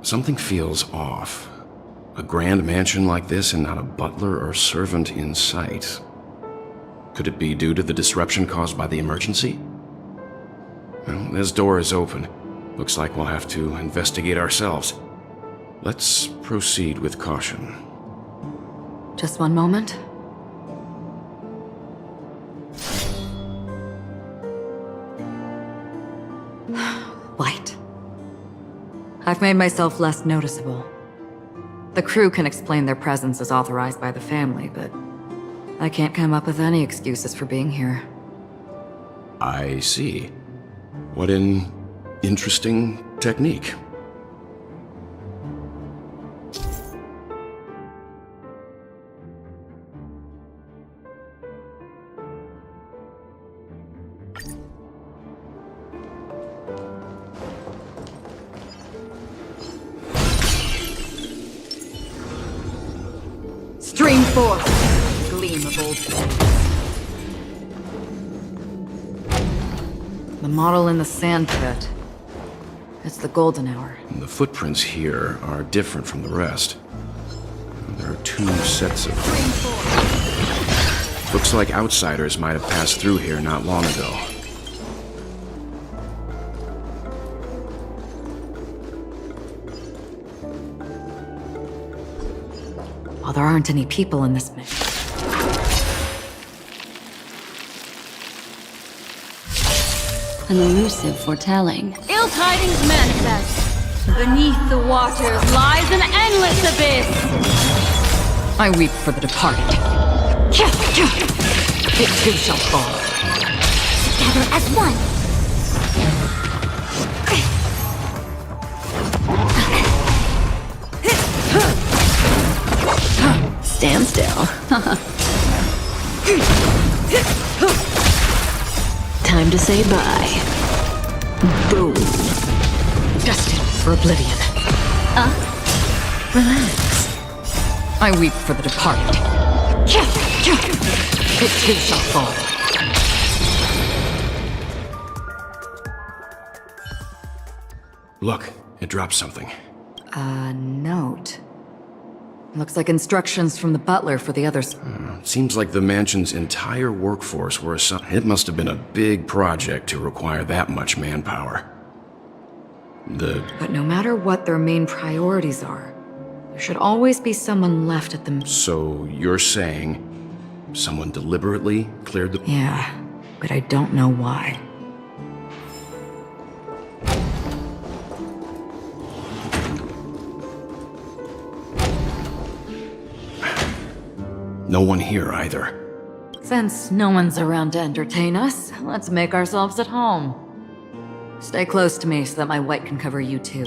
Something feels off. A grand mansion like this and not a butler or servant in sight. Could it be due to the disruption caused by the emergency? Well, this door is open. Looks like we'll have to investigate ourselves. Let's proceed with caution. Just one moment. White. I've made myself less noticeable. The crew can explain their presence as authorized by the family, but I can't come up with any excuses for being here. I see. What an interesting technique. Stream forth, gleam of old things. The model in the sand pit. It's the golden hour. The footprints here are different from the rest. There are two sets of them. Looks like outsiders might have passed through here not long ago. Well, there aren't any people in this mix. An elusive foretelling. Ill tidings manifest. Beneath the waters lies an endless abyss. I weep for the departed. It too shall fall. Together as one. Stand still. Time to say bye. Boom. Destined for oblivion. Relax. I weep for the departed. It too shall fall. Look, it dropped something. A note. Looks like instructions from the butler for the others. Seems like the mansion's entire workforce were assigned. It must have been a big project to require that much manpower. But no matter what their main priorities are, there should always be someone left at them. So you're saying someone deliberately cleared the... Yeah, but I don't know why. No one here either. Since no one's around to entertain us, let's make ourselves at home. Stay close to me so that my white can cover you too.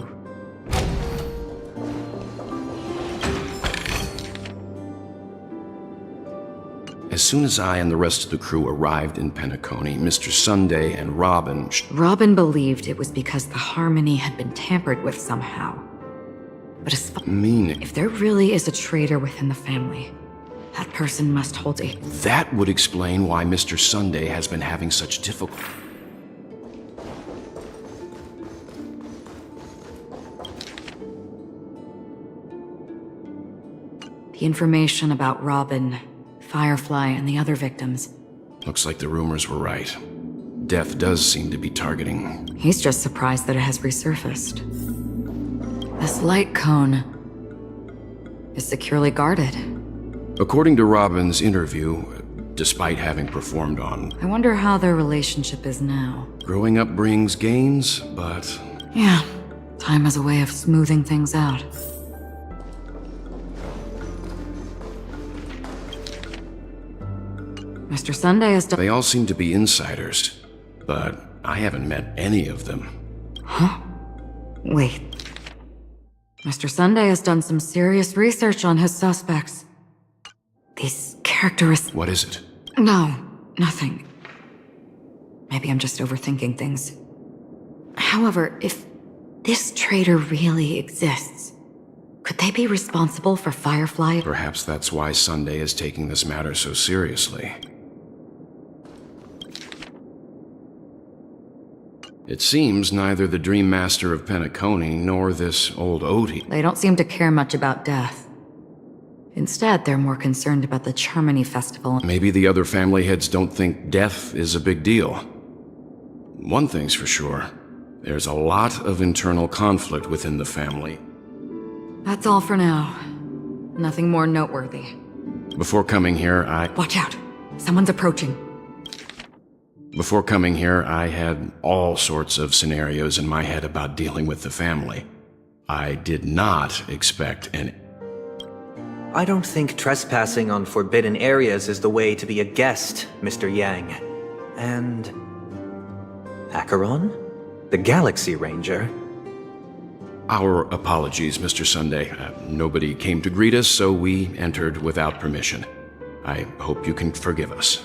As soon as I and the rest of the crew arrived in Penacony, Mr. Sunday and Robin... Robin believed it was because the harmony had been tampered with somehow. But as far Meaning... if there really is a traitor within the family, that person must hold a... That would explain why Mr. Sunday has been having such difficulty. The information about Robin, Firefly, and the other victims. Looks like the rumors were right. Death does seem to be targeting... He's just surprised that it has resurfaced. This light cone is securely guarded. According to Robin's interview, despite having performed on... I wonder how their relationship is now. Growing up brings gains, but... Yeah, time has a way of smoothing things out. Mr. Sunday has done... They all seem to be insiders, but I haven't met any of them. Huh? Wait. Mr. Sunday has done some serious research on his suspects. These characteristics... What is it? No, nothing. Maybe I'm just overthinking things. However, if this traitor really exists, could they be responsible for Firefly? Perhaps that's why Sunday is taking this matter so seriously. It seems neither the Dream Master of Penacony nor this old Odie. They don't seem to care much about death. Instead, they're more concerned about the Charmony Festival. Maybe the other family heads don't think death is a big deal. One thing's for sure. There's a lot of internal conflict within the family. That's all for now. Nothing more noteworthy. Before coming here, Watch out! Someone's approaching. Before coming here, I had all sorts of scenarios in my head about dealing with the family. I did not expect any. I don't think trespassing on forbidden areas is the way to be a guest, Mr. Yang. And... Acheron? The Galaxy Ranger? Our apologies, Mr. Sunday. Nobody came to greet us, so we entered without permission. I hope you can forgive us.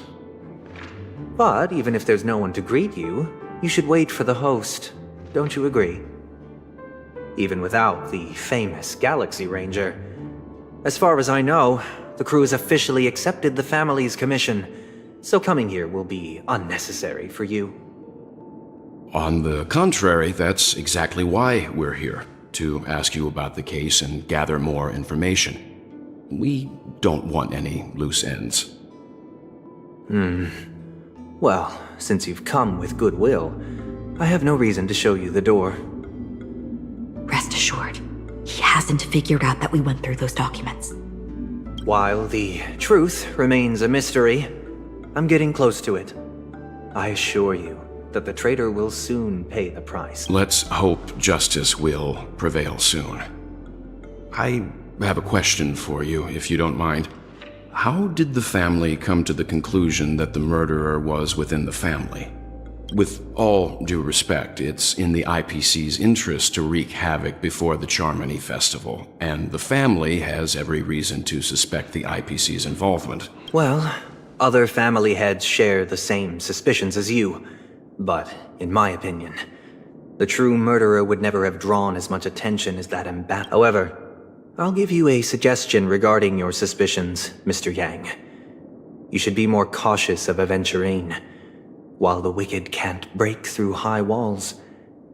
But even if there's no one to greet you, you should wait for the host. Don't you agree? Even without the famous Galaxy Ranger. As far as I know, the crew has officially accepted the family's commission, so coming here will be unnecessary for you. On the contrary, that's exactly why we're here, to ask you about the case and gather more information. We don't want any loose ends. Well, since you've come with goodwill, I have no reason to show you the door. Rest assured, he hasn't figured out that we went through those documents. While the truth remains a mystery, I'm getting close to it. I assure you that the traitor will soon pay the price. Let's hope justice will prevail soon. I have a question for you, if you don't mind. How did the family come to the conclusion that the murderer was within the family? With all due respect, it's in the IPC's interest to wreak havoc before the Charmony Festival, and the family has every reason to suspect the IPC's involvement. Well, other family heads share the same suspicions as you, but in my opinion, the true murderer would never have drawn as much attention as that ambassador. However, I'll give you a suggestion regarding your suspicions, Mr. Yang. You should be more cautious of Aventurine. While the wicked can't break through high walls,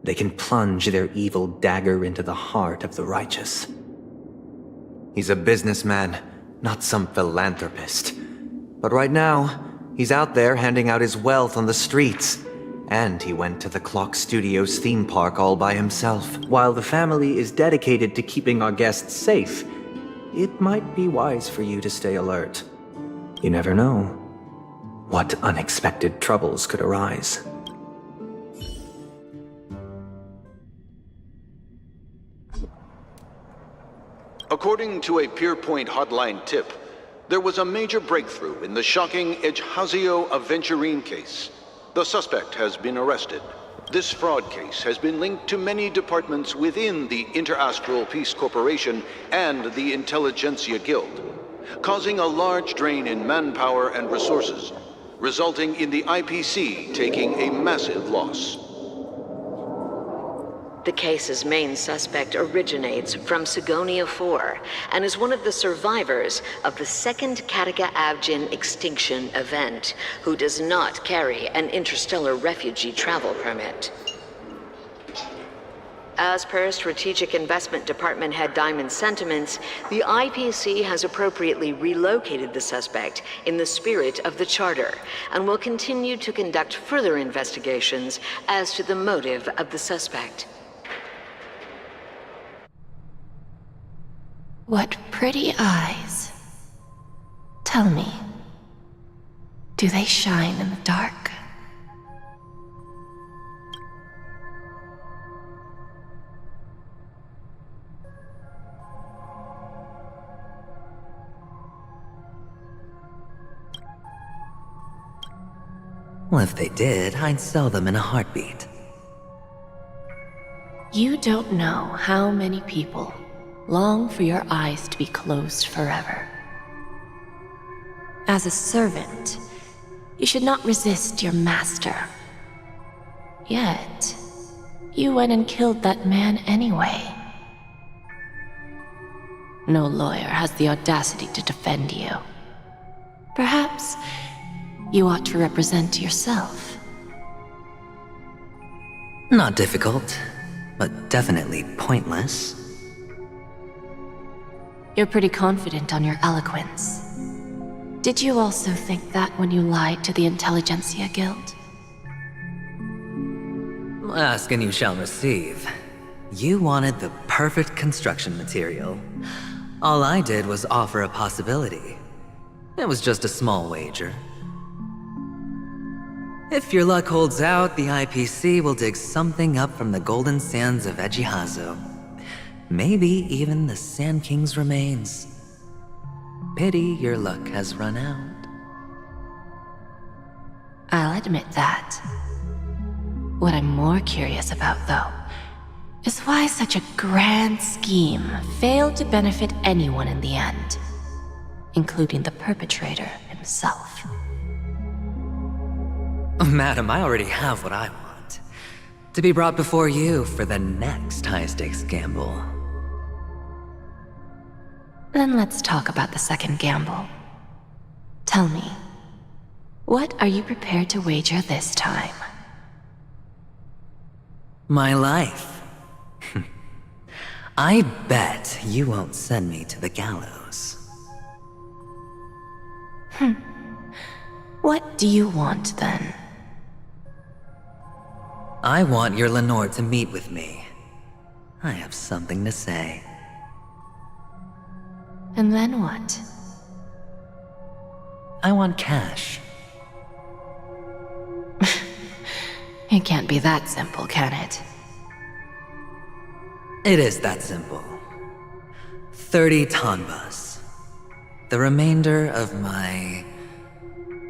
they can plunge their evil dagger into the heart of the righteous. He's a businessman, not some philanthropist. But right now, he's out there handing out his wealth on the streets. And he went to the Clock Studios theme park all by himself. While the family is dedicated to keeping our guests safe, it might be wise for you to stay alert. You never know what unexpected troubles could arise. According to a Pierpoint hotline tip, there was a major breakthrough in the shocking Hsr Aventurine case. The suspect has been arrested. This fraud case has been linked to many departments within the Interastral Peace Corporation and the Intelligentsia Guild, causing a large drain in manpower and resources, resulting in the IPC taking a massive loss. The case's main suspect originates from Sigonia 4 and is one of the survivors of the second Kataka Avgin extinction event, who does not carry an interstellar refugee travel permit. As per Strategic Investment Department Head Diamond's sentiments, the IPC has appropriately relocated the suspect in the spirit of the Charter and will continue to conduct further investigations as to the motive of the suspect. What pretty eyes. Tell me, do they shine in the dark? Well, if they did, I'd sell them in a heartbeat. You don't know how many people long for your eyes to be closed forever. As a servant, you should not resist your master. Yet, you went and killed that man anyway. No lawyer has the audacity to defend you. Perhaps you ought to represent yourself. Not difficult, but definitely pointless. You're pretty confident on your eloquence. Did you also think that when you lied to the Intelligentsia Guild? Ask and you shall receive. You wanted the perfect construction material. All I did was offer a possibility. It was just a small wager. If your luck holds out, the IPC will dig something up from the golden sands of Ejihazo. Maybe even the Sand King's remains. Pity your luck has run out. I'll admit that. What I'm more curious about, though, is why such a grand scheme failed to benefit anyone in the end, including the perpetrator himself. Madam, I already have what I want. To be brought before you for the next high-stakes gamble. Then let's talk about the second gamble. Tell me, what are you prepared to wager this time? My life. I bet you won't send me to the gallows. What do you want, then? I want your Lenore to meet with me. I have something to say. And then what? I want cash. It can't be that simple, can it? It is that simple. 30 tanbas. The remainder of my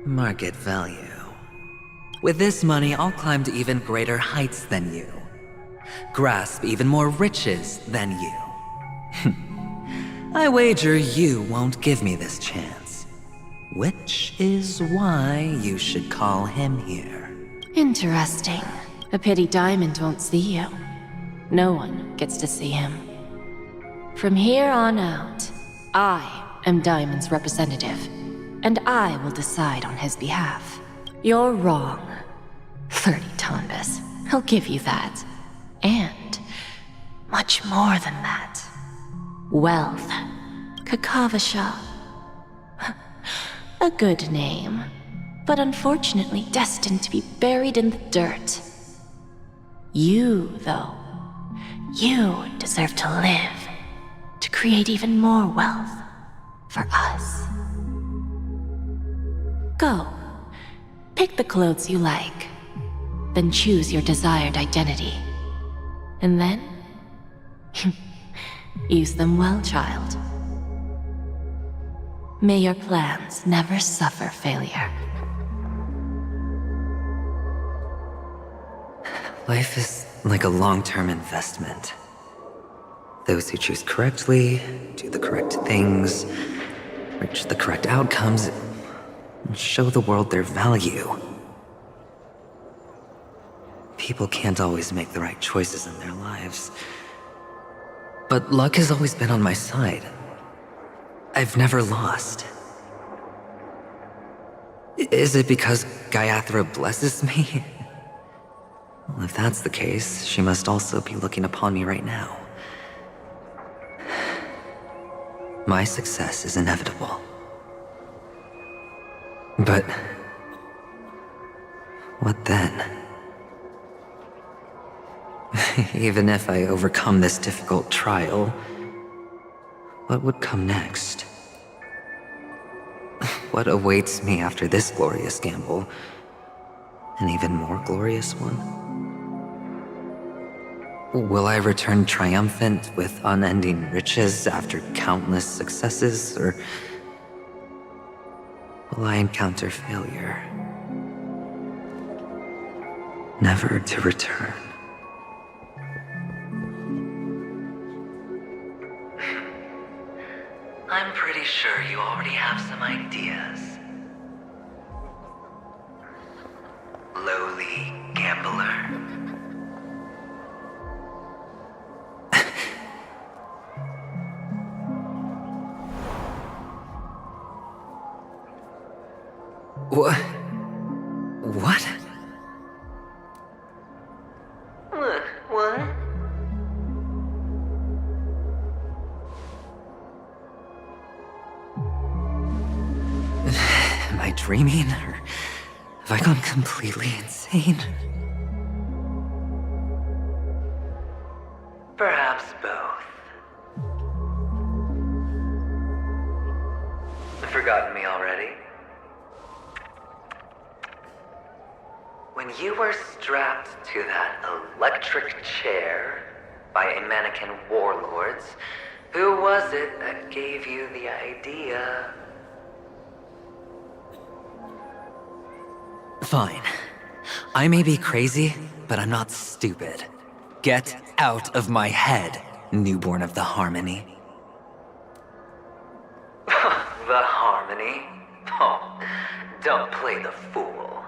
market value. With this money, I'll climb to even greater heights than you. Grasp even more riches than you. I wager you won't give me this chance. Which is why you should call him here. Interesting. A pity Diamond won't see you. No one gets to see him. From here on out, I am Diamond's representative, and I will decide on his behalf. You're wrong. 30 tanbas. He'll give you that. And much more than that. Wealth. Kakavasha. A good name, but unfortunately destined to be buried in the dirt. You, though, you deserve to live, to create even more wealth for us. Go. Pick the clothes you like, then choose your desired identity. And then, use them well, child. May your plans never suffer failure. Life is like a long-term investment. Those who choose correctly, do the correct things, reach the correct outcomes, and show the world their value. People can't always make the right choices in their lives. But luck has always been on my side. I've never lost. Is it because Gayathra blesses me? Well, if that's the case, she must also be looking upon me right now. My success is inevitable. But what then? Even if I overcome this difficult trial, what would come next? What awaits me after this glorious gamble? An even more glorious one? Will I return triumphant with unending riches after countless successes, or will I encounter failure, never to return? I'm pretty sure you already have some ideas. Lowly gambler. What? dreaming, or have I gone completely insane? Perhaps both. Forgotten me already? When you were strapped to that electric chair by a mannequin warlords, who was it that gave you the idea? Fine. I may be crazy, but I'm not stupid. Get out of my head, newborn of the Harmony. The Harmony? Oh, don't play the fool.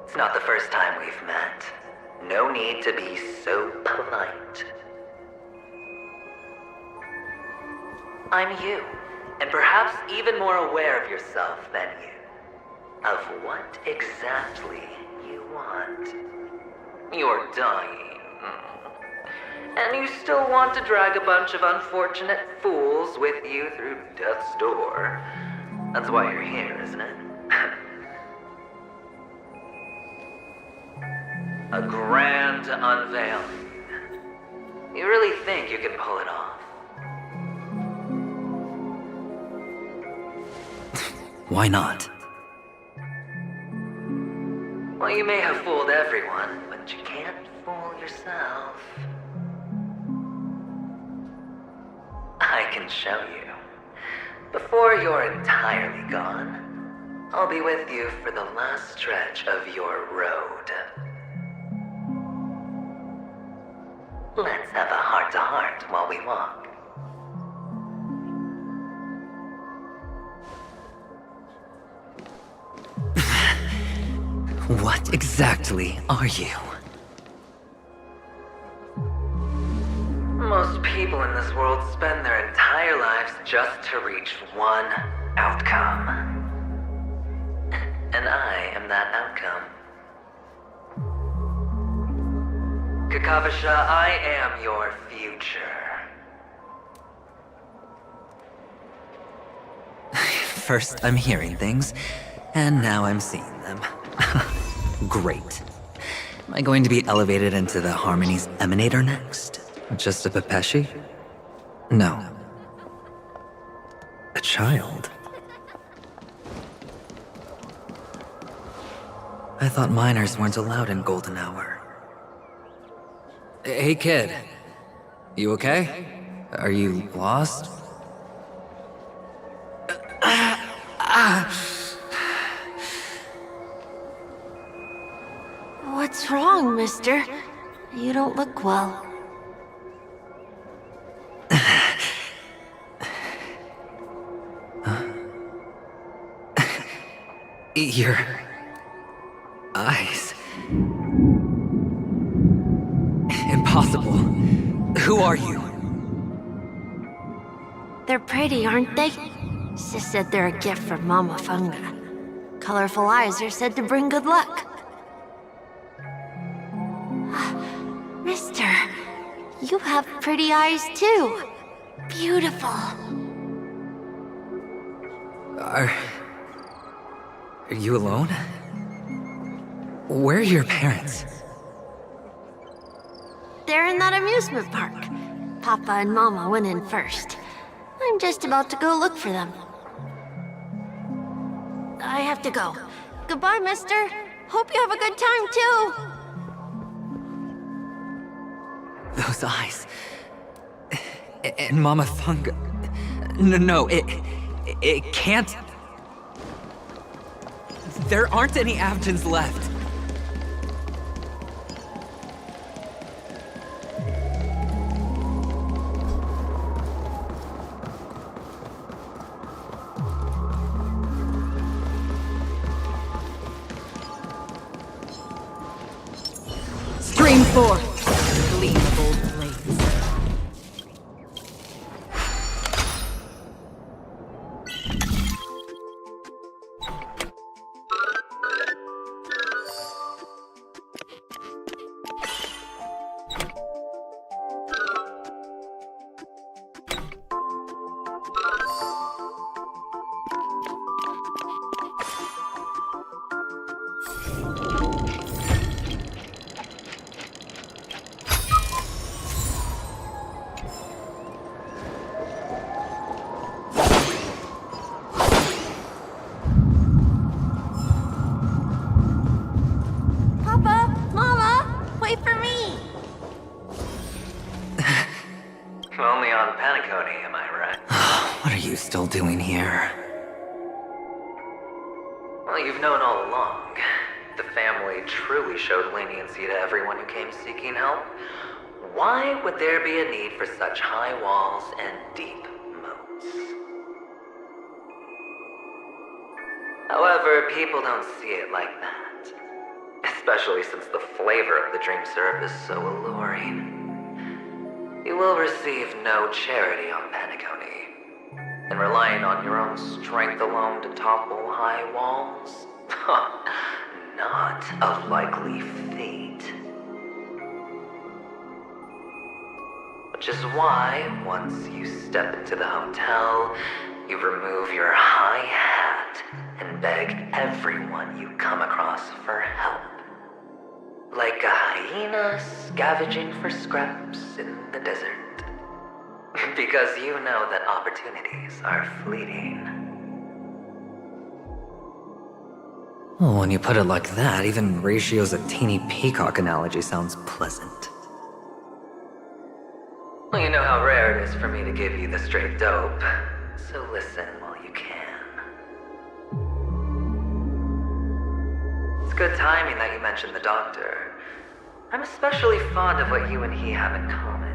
It's not the first time we've met. No need to be so polite. I'm you, and perhaps even more aware of yourself than you. Of what exactly you want. You're dying. And you still want to drag a bunch of unfortunate fools with you through death's door. That's why you're here, isn't it? A grand unveiling. You really think you can pull it off? Why not? Well, you may have fooled everyone, but you can't fool yourself. I can show you. Before you're entirely gone, I'll be with you for the last stretch of your road. Let's have a heart-to-heart while we walk. What exactly are you? Most people in this world spend their entire lives just to reach one outcome. And I am that outcome. Kakavasha, I am your future. First I'm hearing things, and now I'm seeing them. Great. Am I going to be elevated into the Harmony's Emanator next? Just a Pepeshi? No. A child? I thought minors weren't allowed in Golden Hour. Hey kid, you okay? Are you lost? What's wrong, mister? You don't look well. Your eyes. Impossible. Who are you? They're pretty, aren't they? Sis said they're a gift from Mama Funga. Colorful eyes are said to bring good luck. Mister, you have pretty eyes too. Beautiful. Are you alone? Where are your parents? They're in that amusement park. Papa and Mama went in first. I'm just about to go look for them. I have to go. Goodbye, mister. Hope you have a good time, too. Those eyes. And Mama Funga. No, it can't. There aren't any Avgens left. Stream forth, gleam of old blades. on Panicone, am I right? What are you still doing here? Well, you've known all along. The family truly showed leniency to everyone who came seeking help. Why would there be a need for such high walls and deep moats? However, people don't see it like that. Especially since the flavor of the drink syrup is so alluring. You will receive no charity on Panicone. And relying on your own strength alone to topple high walls? Not a likely fate. Which is why, once you step into the hotel, you remove your high hat and beg everyone you come across for help. Like a hyena scavenging for scraps in the desert. Because you know that opportunities are fleeting. Well, when you put it like that, even Ratio's a teeny peacock analogy sounds pleasant. Well, you know how rare it is for me to give you the straight dope, so listen while you can. It's good timing that you mentioned the doctor. I'm especially fond of what you and he have in common.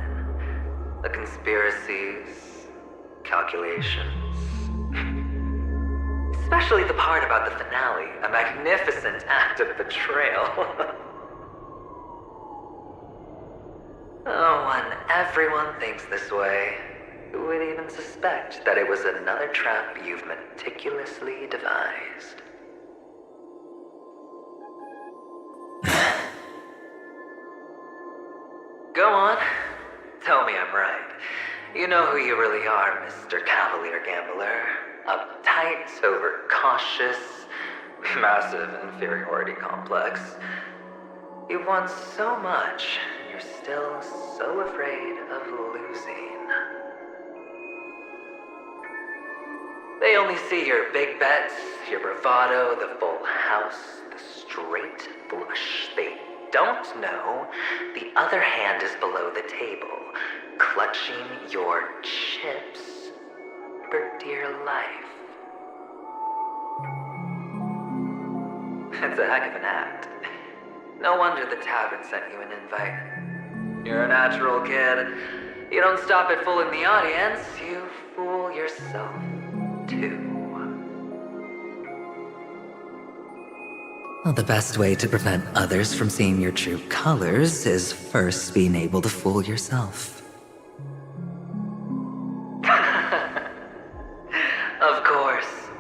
The conspiracies, calculations. Especially the part about the finale, a magnificent act of betrayal. Oh, when everyone thinks this way, who would even suspect that it was another trap you've meticulously devised? Go on. Tell me I'm right. You know who you really are, Mr. Cavalier Gambler. Uptight, overcautious, massive inferiority complex. You've won so much, and you're still so afraid of losing. They only see your big bets, your bravado, the full house, the straight flush. They don't know the other hand is below the table, clutching your chips for dear life. It's a heck of an act. No wonder the tavern sent you an invite. You're a natural kid. You don't stop at fooling the audience, you fool yourself too. Well, the best way to prevent others from seeing your true colors is first being able to fool yourself. Of course.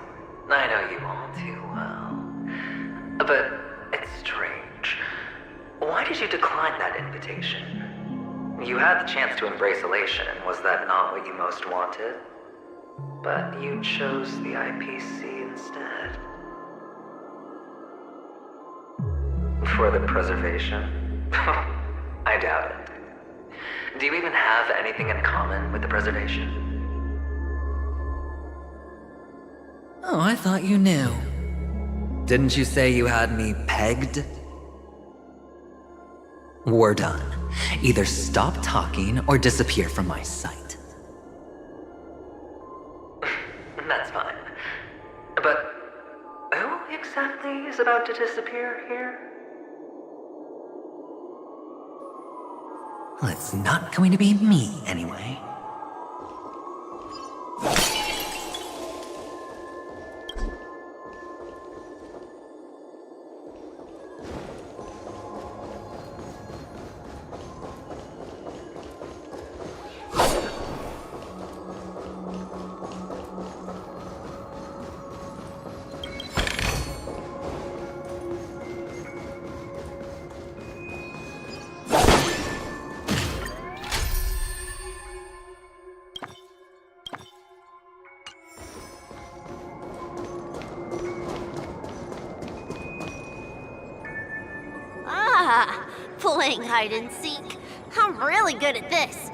I know you all too well. But it's strange. Why did you decline that invitation? You had the chance to embrace elation, was that not what you most wanted? But you chose the IPC instead. For the preservation? I doubt it. Do you even have anything in common with the preservation? Oh, I thought you knew. Didn't you say you had me pegged? We're done. Either stop talking or disappear from my sight. That's fine. But who exactly is about to disappear here? Well, it's not going to be me, anyway. Playing hide and seek. I'm really good at this.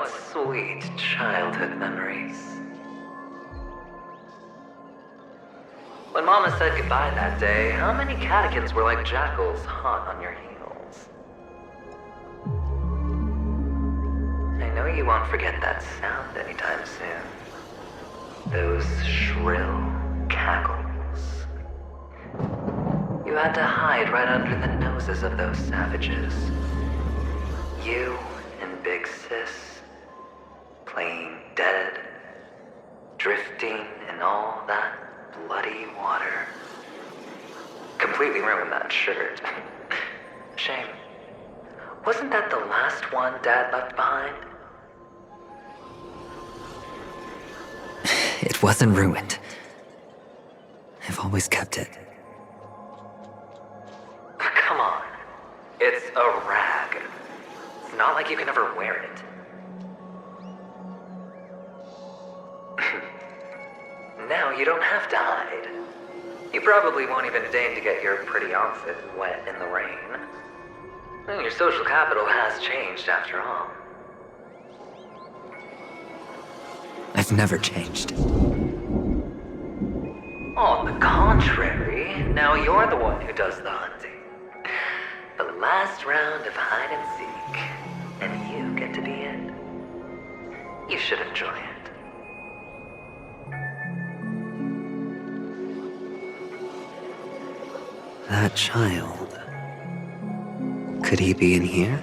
What sweet childhood memories. When Mama said goodbye that day, how many catechins were like jackals hot on your heels? I know you won't forget that sound anytime soon. Those shrill cackles. You had to hide right under the noses of those savages. You and Big Sis, playing dead, drifting in all that bloody water. Completely ruined that shirt. Shame. Wasn't that the last one Dad left behind? It wasn't ruined. I've always kept it. Come on. It's a rag. It's not like you can ever wear it. Now you don't have to hide. You probably won't even deign to get your pretty outfit wet in the rain. Your social capital has changed after all. I've never changed. On the contrary, now you're the one who does the hunting. The last round of hide and seek, and you get to be it. You should enjoy it. That child. Could he be in here?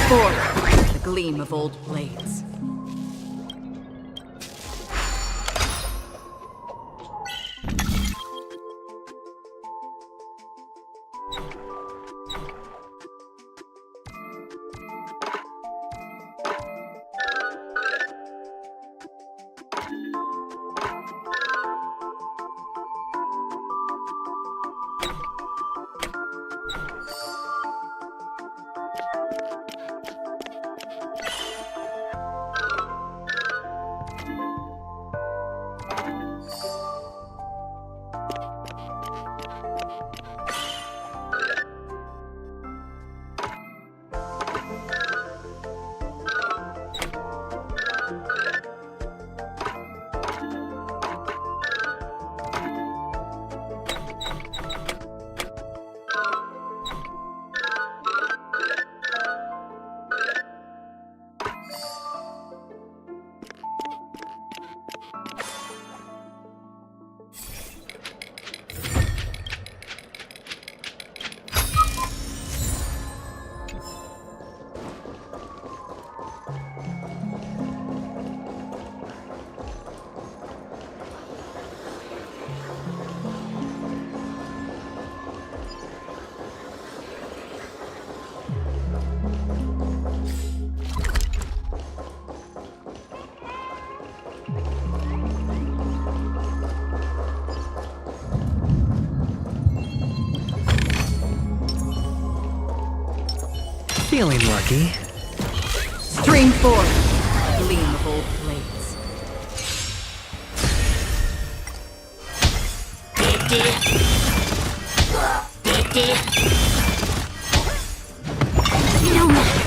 forth, the gleam of old blades. Feeling lucky. Stream forth, gleam of old blades. No matter.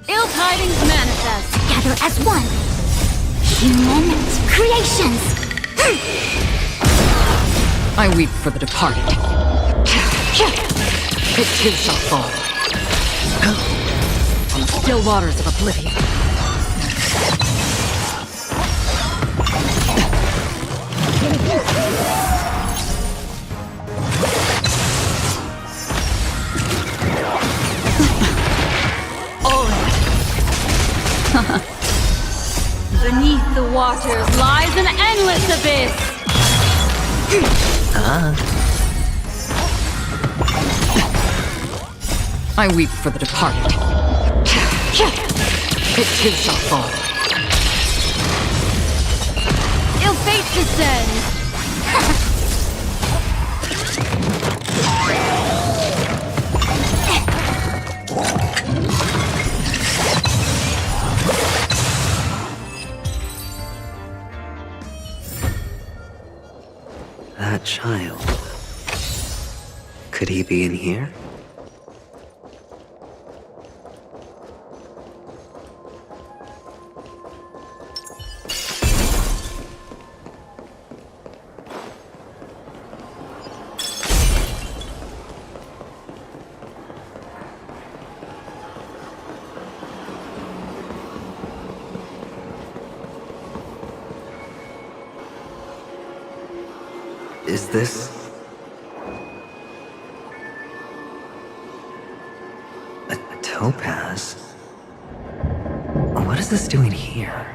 Ill tidings manifest. Together as one. Human creations. I weep for the departed. It too shall fall. On the still waters of oblivion. Beneath the waters lies an endless abyss. I weep for the departed. It too shall fall. Ill fate descends. That child. Could he be in here? Is this... a topaz? What is this doing here?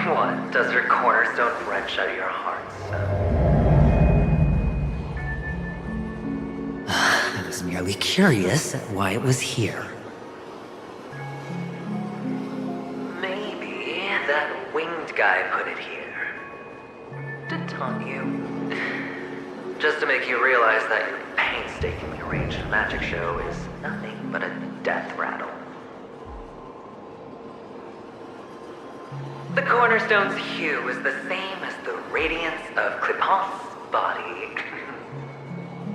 What? Does your cornerstone wrench out your heart, son? I was merely curious at why it was here. Maybe that winged guy put it here. To taunt you. Just to make you realize that your painstakingly arranged magic show is nothing but a death rattle. The cornerstone's hue is the same as the radiance of Clipant's body.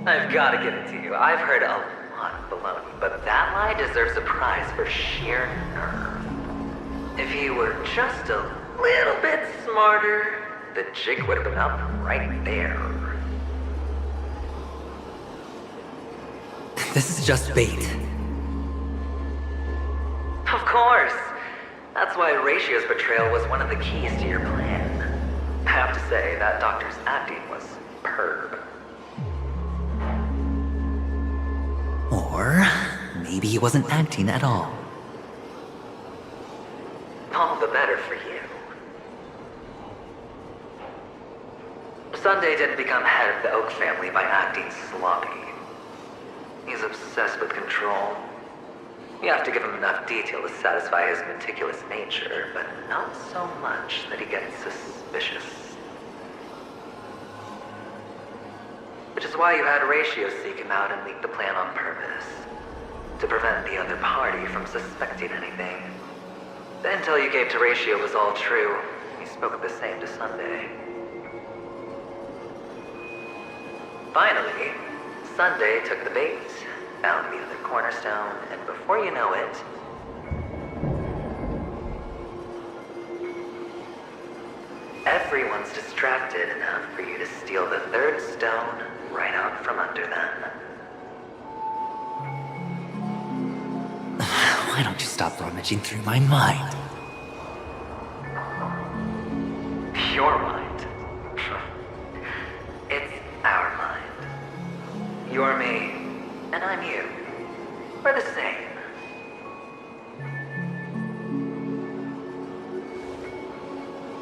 I've gotta give it to you. I've heard a lot of baloney, but that lie deserves a prize for sheer nerve. If he were just a little bit smarter, the jig would have been up right there. This is just bait. Of course. That's why Ratio's betrayal was one of the keys to your plan. I have to say, that doctor's acting was superb. Or maybe he wasn't acting at all. All the better for you. Sunday didn't become head of the Oak family by acting sloppy. He's obsessed with control. You have to give him enough detail to satisfy his meticulous nature, but not so much that he gets suspicious. Which is why you had Ratio seek him out and leak the plan on purpose. To prevent the other party from suspecting anything. The intel you gave to Ratio was all true. He spoke of the same to Sunday. Finally, Sunday took the bait, found the other cornerstone, and before you know it, everyone's distracted enough for you to steal the third stone right out from under them. Why don't you stop rummaging through my mind? Your mind. It's our mind. You're me, and I'm you. We're the same.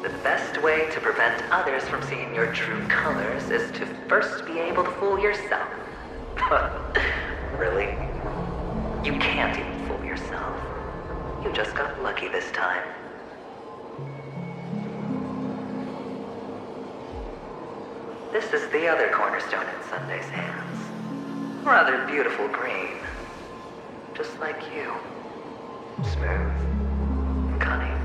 The best way to prevent others from seeing your true colors is to first be able to fool yourself. Really? You can't even fool yourself. You just got lucky this time. This is the other cornerstone in Sunday's hands. Rather beautiful green. Just like you. Smooth and cunning.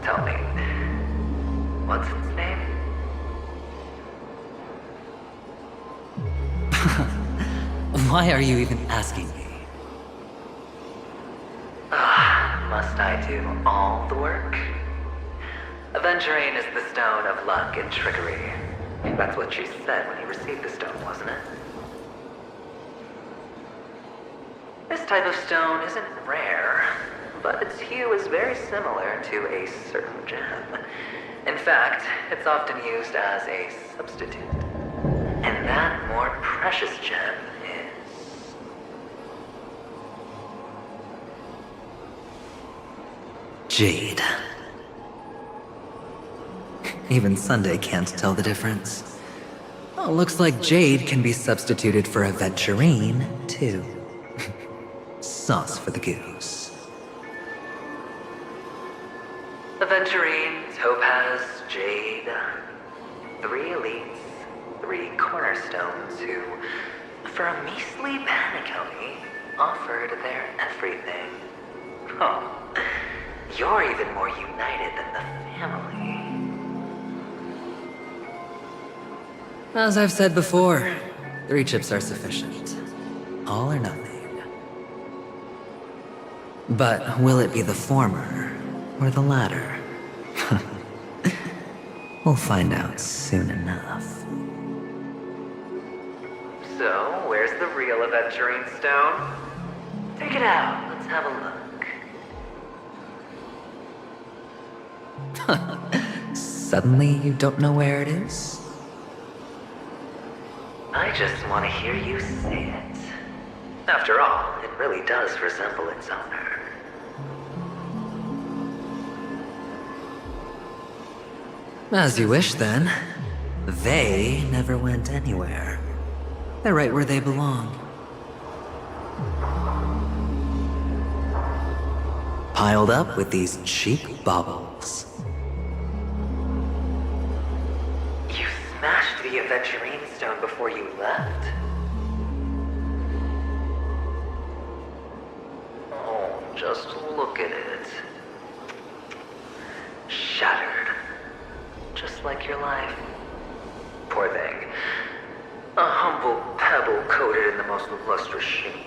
Tell me, what's its name? Why are you even asking me? Must I do all the work? Aventurine is the stone of luck and trickery. That's what she said when you received the stone, wasn't it? This type of stone isn't rare, but its hue is very similar to a certain gem. In fact, it's often used as a substitute. And that more precious gem is... Jade. Even Sunday can't tell the difference. Oh, looks like jade can be substituted for aventurine, too. Sauce for the goose. Aventurine, topaz, jade. 3 elites, 3 cornerstones who, for a measly penny, offered their everything. Oh, you're even more united than the family. As I've said before, 3 chips are sufficient. All or nothing. But will it be the former or the latter? We'll find out soon enough. So, where's the real aventurine stone? Take it out, let's have a look. Suddenly you don't know where it is? I just want to hear you say it. After all, it really does resemble its owner. As you wish, then. They never went anywhere. They're right where they belong. Piled up with these cheap baubles. You smashed the aventurine stone before you left? Oh, just look at it. Shattered. Just like your life. Poor thing. A humble pebble coated in the most lustrous sheen.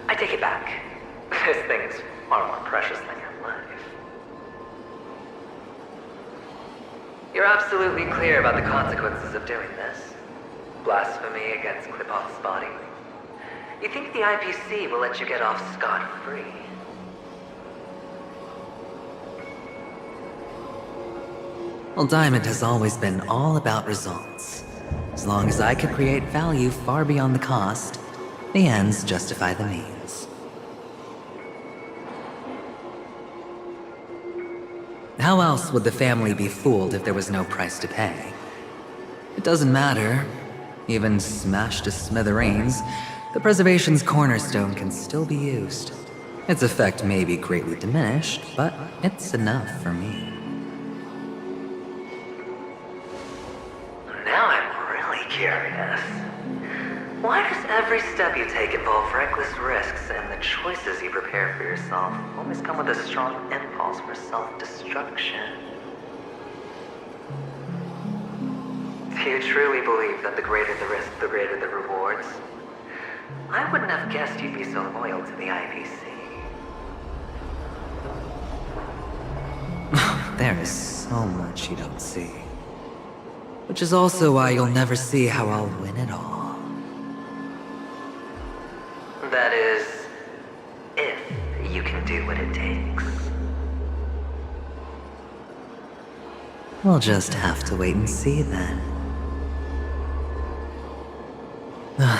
I take it back. This thing's far more precious than your life. You're absolutely clear about the consequences of doing this. Blasphemy against Klipov's body. You think the IPC will let you get off scot-free? Well, Diamond has always been all about results. As long as I could create value far beyond the cost, the ends justify the means. How else would the family be fooled if there was no price to pay? It doesn't matter. Even smashed to smithereens, the preservation's cornerstone can still be used. Its effect may be greatly diminished, but it's enough for me. Now I'm really curious. Why does every step you take involve reckless risks, and the choices you prepare for yourself always come with a strong impulse for self-destruction? Do you truly believe that the greater the risk, the greater the rewards? I wouldn't have guessed you'd be so loyal to the IPC. There is so much you don't see. Which is also why you'll never see how I'll win it all. That is, if you can do what it takes. We'll just have to wait and see then.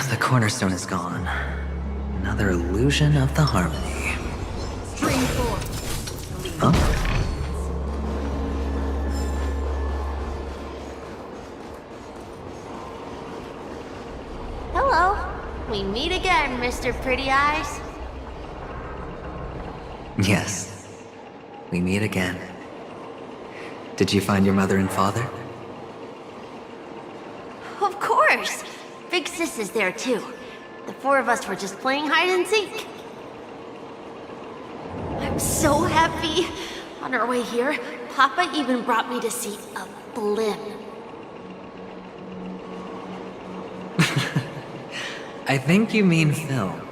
The cornerstone is gone. Another illusion of the harmony. String 4. Huh? Hello. We meet again, Mr. Pretty Eyes. Yes. We meet again. Did you find your mother and father? Of course. Big Sis is there too. The four of us were just playing hide and seek. I'm so happy. On our way here, Papa even brought me to see a blimp. I think you mean film.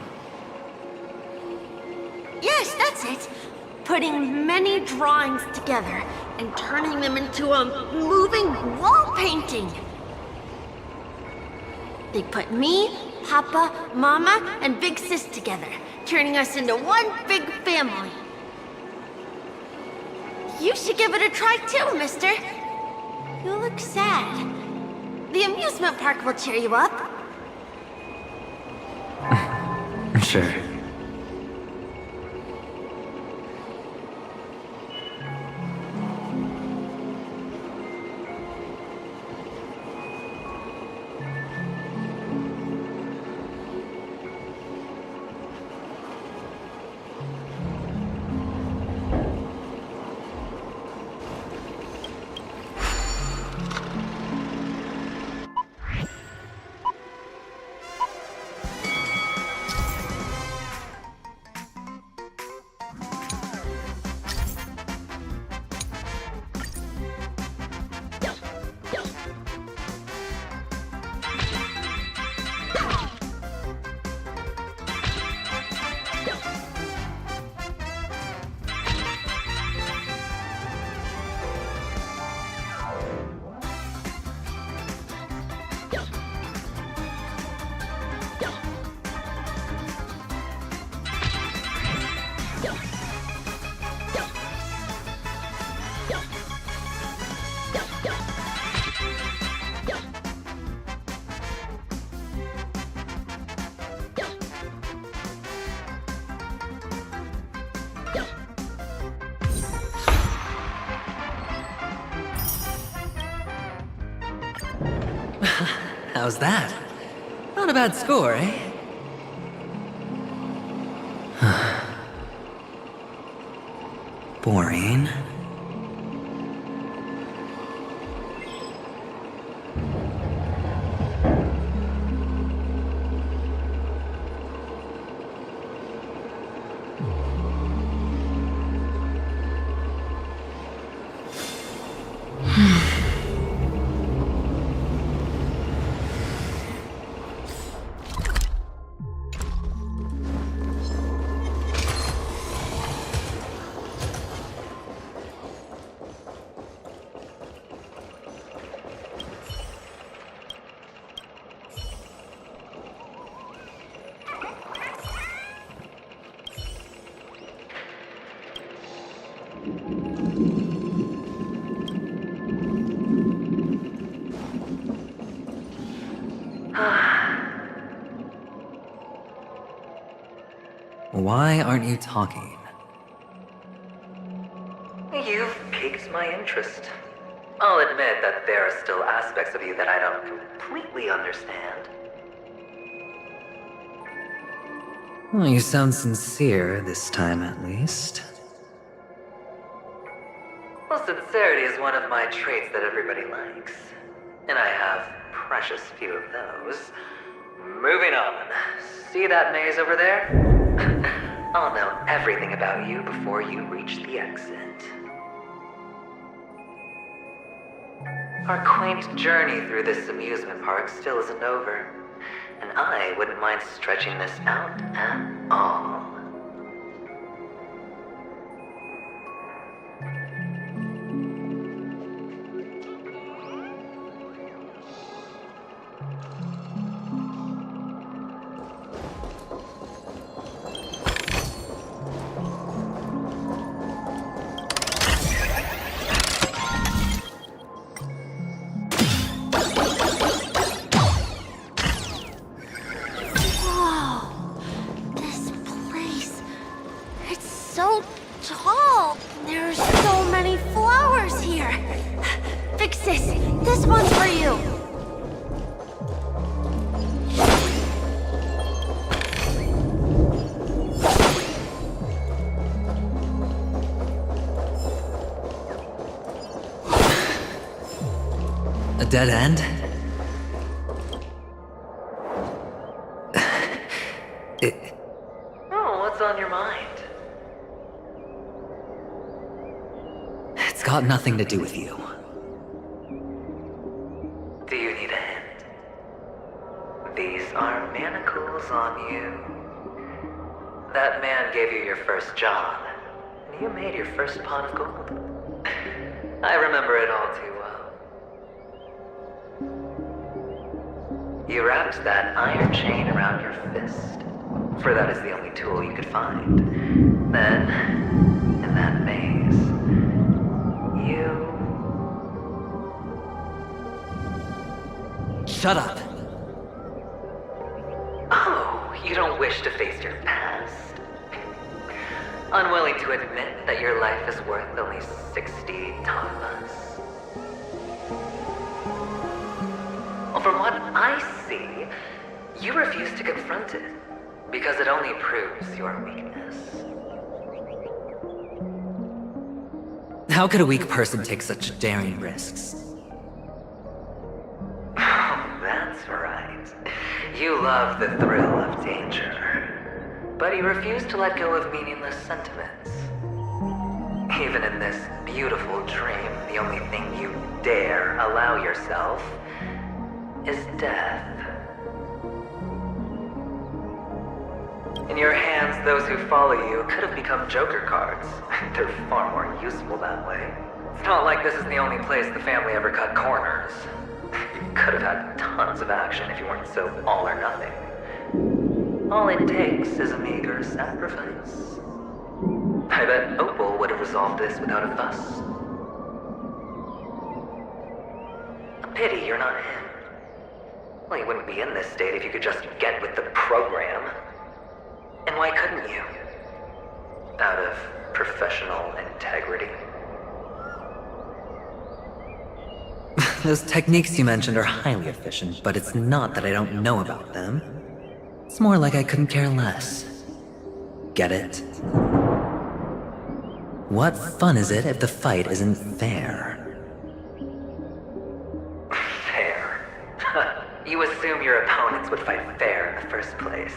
Yes, that's it. Putting many drawings together and turning them into a moving wall painting. They put me, Papa, Mama, and Big Sis together, turning us into one big family. You should give it a try too, mister. You look sad. The amusement park will cheer you up. Sure. How's that? Not a bad score, eh? Boring. Why aren't you talking? You've piqued my interest. I'll admit that there are still aspects of you that I don't completely understand. Well, you sound sincere this time, at least. Well, sincerity is one of my traits that everybody likes. And I have precious few of those. Moving on. See that maze over there? I'll know everything about you before you reach the exit. Our quaint journey through this amusement park still isn't over, and I wouldn't mind stretching this out at all. So tall. There's so many flowers here. Fix this. This one's for you. A dead end? Oh, what's on your mind? It's got nothing to do with you. Do you need a hint? These are manacles on you. That man gave you your first job, and you made your first pot of gold. I remember it all too well. You wrapped that iron chain around your fist, for that is the only tool you could find. Then, in that maze, you... Shut up! Oh, you don't wish to face your past? Unwilling to admit that your life is worth only 60 tanmas? Well, from what I see, you refuse to confront it, because it only proves your weakness. How could a weak person take such daring risks? Oh, that's right. You love the thrill of danger. But you refuse to let go of meaningless sentiments. Even in this beautiful dream, the only thing you dare allow yourself is death. In your hands, those who follow you could have become joker cards. They're far more useful that way. It's not like this is the only place the family ever cut corners. You could have had tons of action if you weren't so all or nothing. All it takes is a meager sacrifice. I bet Opal would have resolved this without a fuss. A pity you're not him. Well, you wouldn't be in this state if you could just get with the program. And why couldn't you? Out of professional integrity. Those techniques you mentioned are highly efficient, but it's not that I don't know about them. It's more like I couldn't care less. Get it? What fun is it if the fight isn't fair? Fair? You assume your opponents would fight fair in the first place.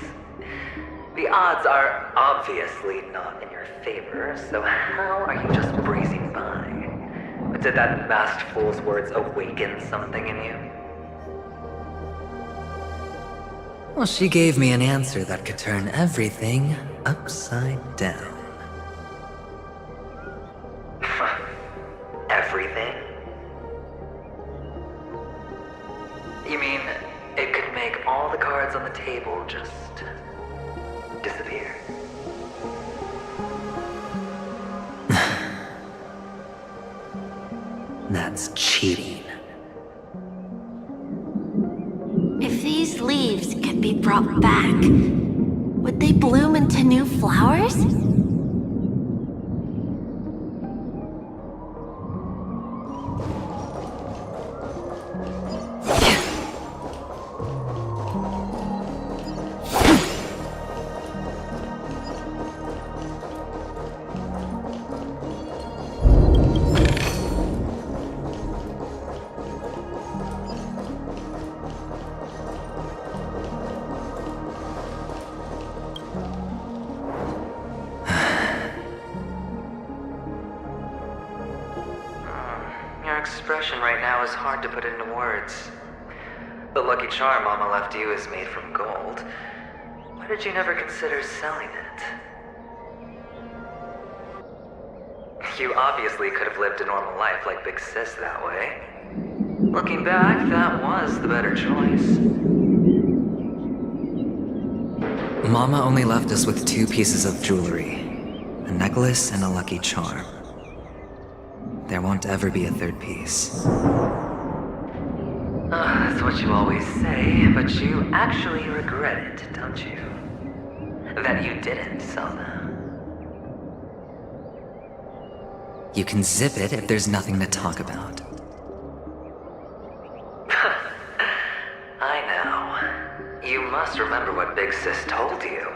The odds are obviously not in your favor, so how are you just breezing by? Did that masked fool's words awaken something in you? Well, she gave me an answer that could turn everything upside down. Everything? You mean it could make all the cards on the table just disappear? That's cheating. If these leaves could be brought back, would they bloom into new flowers? Your expression right now is hard to put into words. The lucky charm Mama left you is made from gold. Why did you never consider selling it? You obviously could have lived a normal life like Big Sis that way. Looking back, that was the better choice. Mama only left us with 2 pieces of jewelry. A necklace and a lucky charm. There won't ever be a 3rd piece. That's what you always say, but you actually regret it, don't you? That you didn't sell them. You can zip it if there's nothing to talk about. I know. You must remember what Big Sis told you.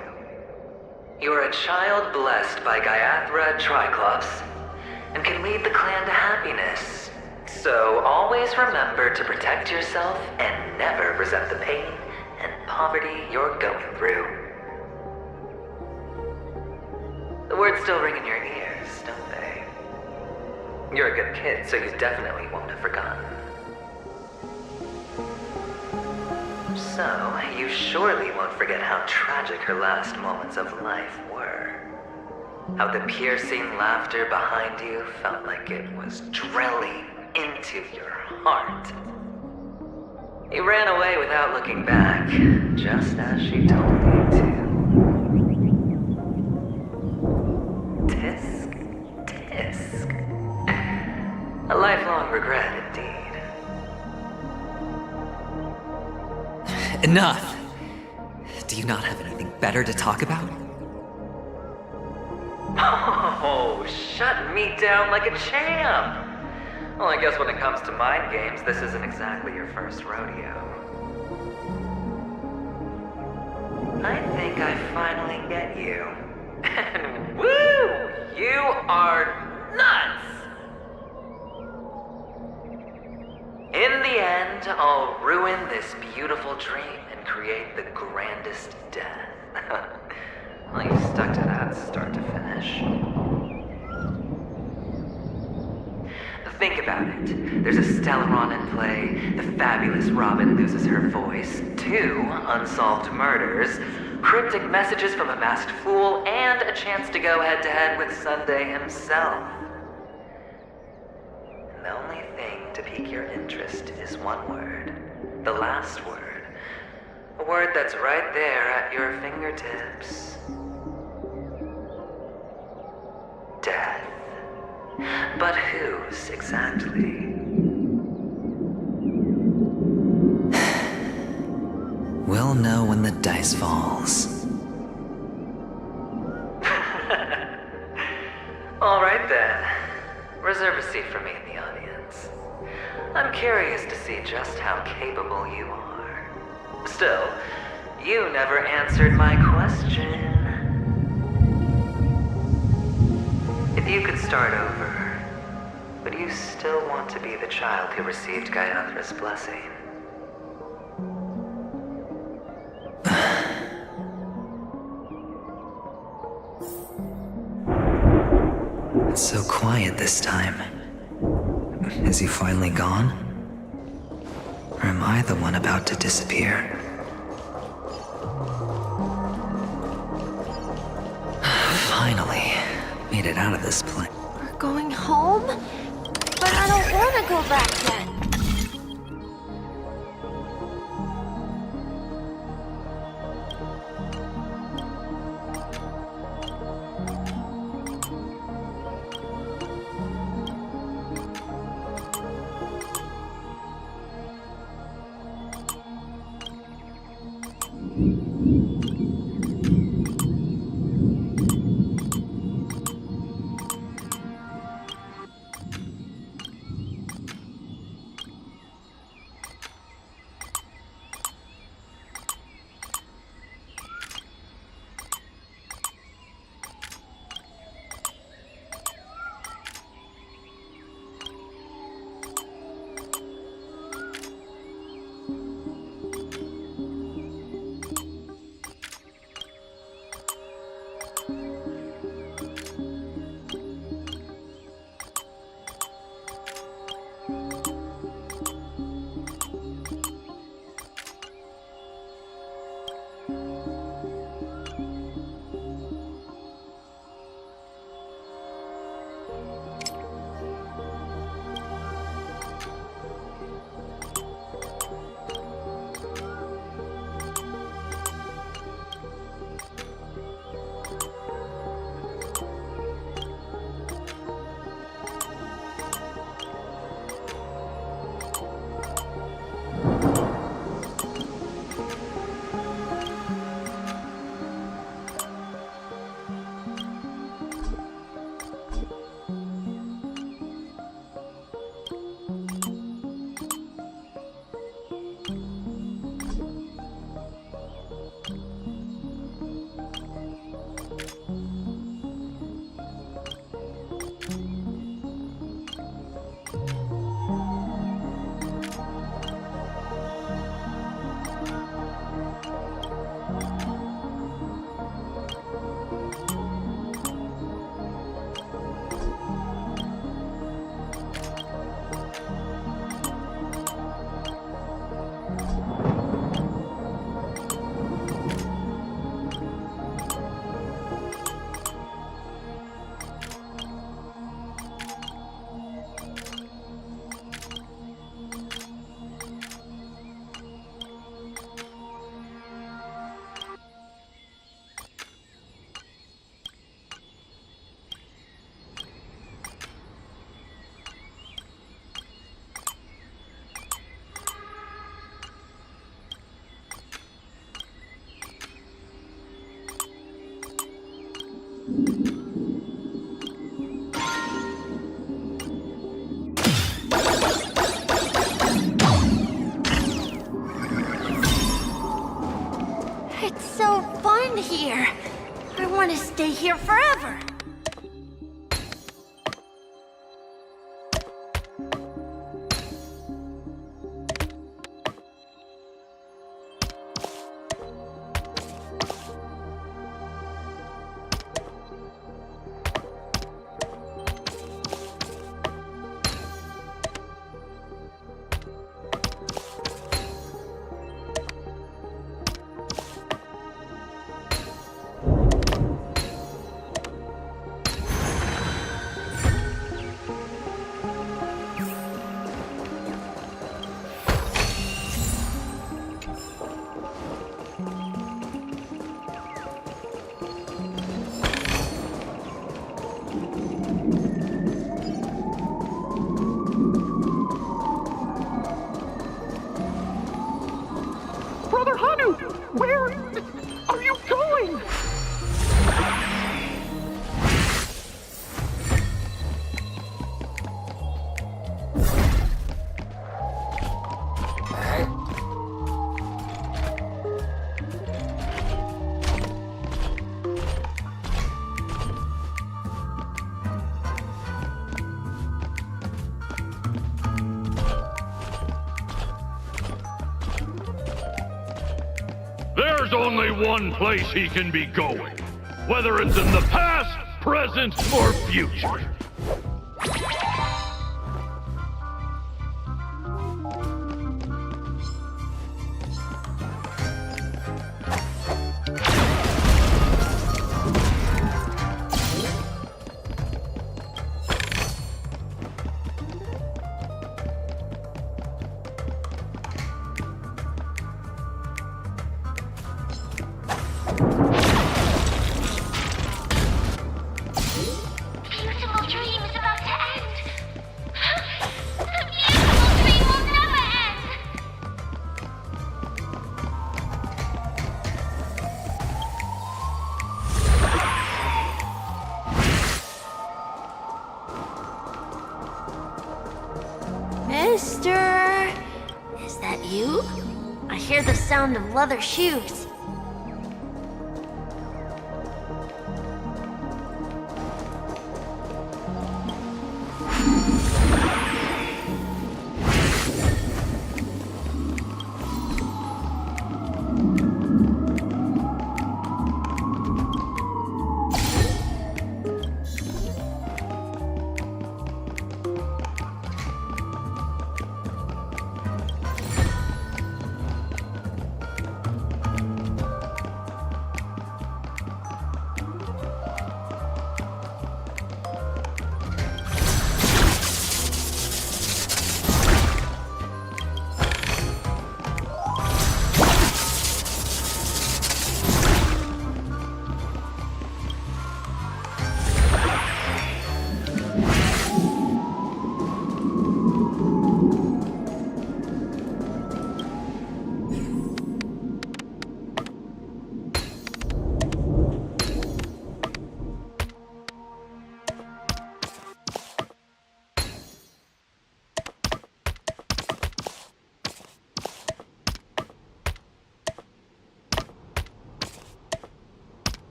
You're a child blessed by Gaiathra Triclops, and can lead the clan to happiness. So always remember to protect yourself and never resent the pain and poverty you're going through. The words still ring in your ears, don't they? You're a good kid, so you definitely won't have forgotten. So, you surely won't forget how tragic her last moments of life were. How the piercing laughter behind you felt like it was drilling into your heart. You ran away without looking back, just as she told you to. Tisk, tisk. A lifelong regret indeed. Enough! Do you not have anything better to talk about? Oh, shut me down like a champ! Well, I guess when it comes to mind games, this isn't exactly your first rodeo. I think I finally get you. And woo! You are nuts! In the end, I'll ruin this beautiful dream and create the grandest death. Well, you stuck to that start to finish. Think about it. There's a Stellaron in play, the fabulous Robin loses her voice, 2 unsolved murders, cryptic messages from a masked fool, and a chance to go head-to-head with Sunday himself. And the only thing to pique your interest is one word. The last word. A word that's right there at your fingertips. Death. But whose exactly? We'll know when the dice falls. All right then. Reserve a seat for me in the audience. I'm curious to see just how capable you are. Still, you never answered my question. If you could start over, would you still want to be the child who received Gaiathra's blessing? It's so quiet this time. Is he finally gone? Or am I the one about to disappear? Finally, made it out of this place. We're going home? But I don't want to go back yet. want to stay here forever. Brother Hanu, where are you going? There's only one place he can be going, whether it's in the past, present, or future. Beautiful dream is about to end. The beautiful dream will never end. Mister, is that you? I hear the sound of leather shoes.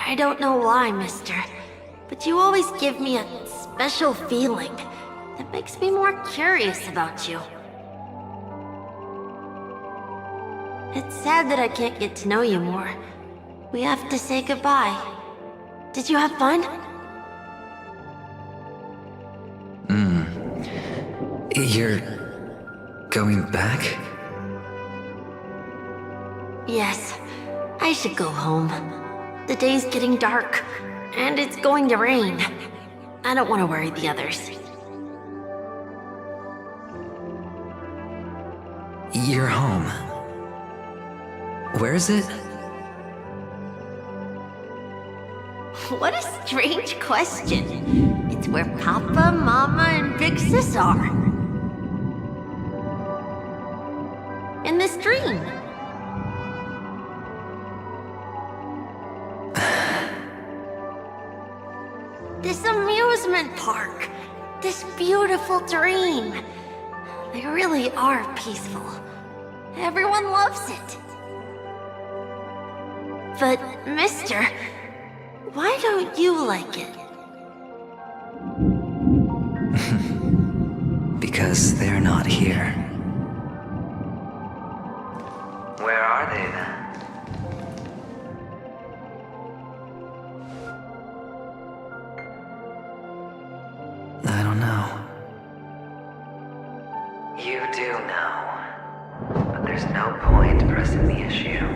I don't know why, mister, but you always give me a special feeling that makes me more curious about you. It's sad that I can't get to know you more. We have to say goodbye. Did you have fun? You're going back? Yes, I should go home. The day's getting dark, and it's going to rain. I don't want to worry the others. You're home. Where is it? What a strange question. It's where Papa, Mama, and Big Sis are. In this dream. This amusement park. This beautiful dream. They really are peaceful. Everyone loves it. But, mister, why don't you like it? Because they're not here. Where are they then? I don't know. You do know. But there's no point pressing the issue.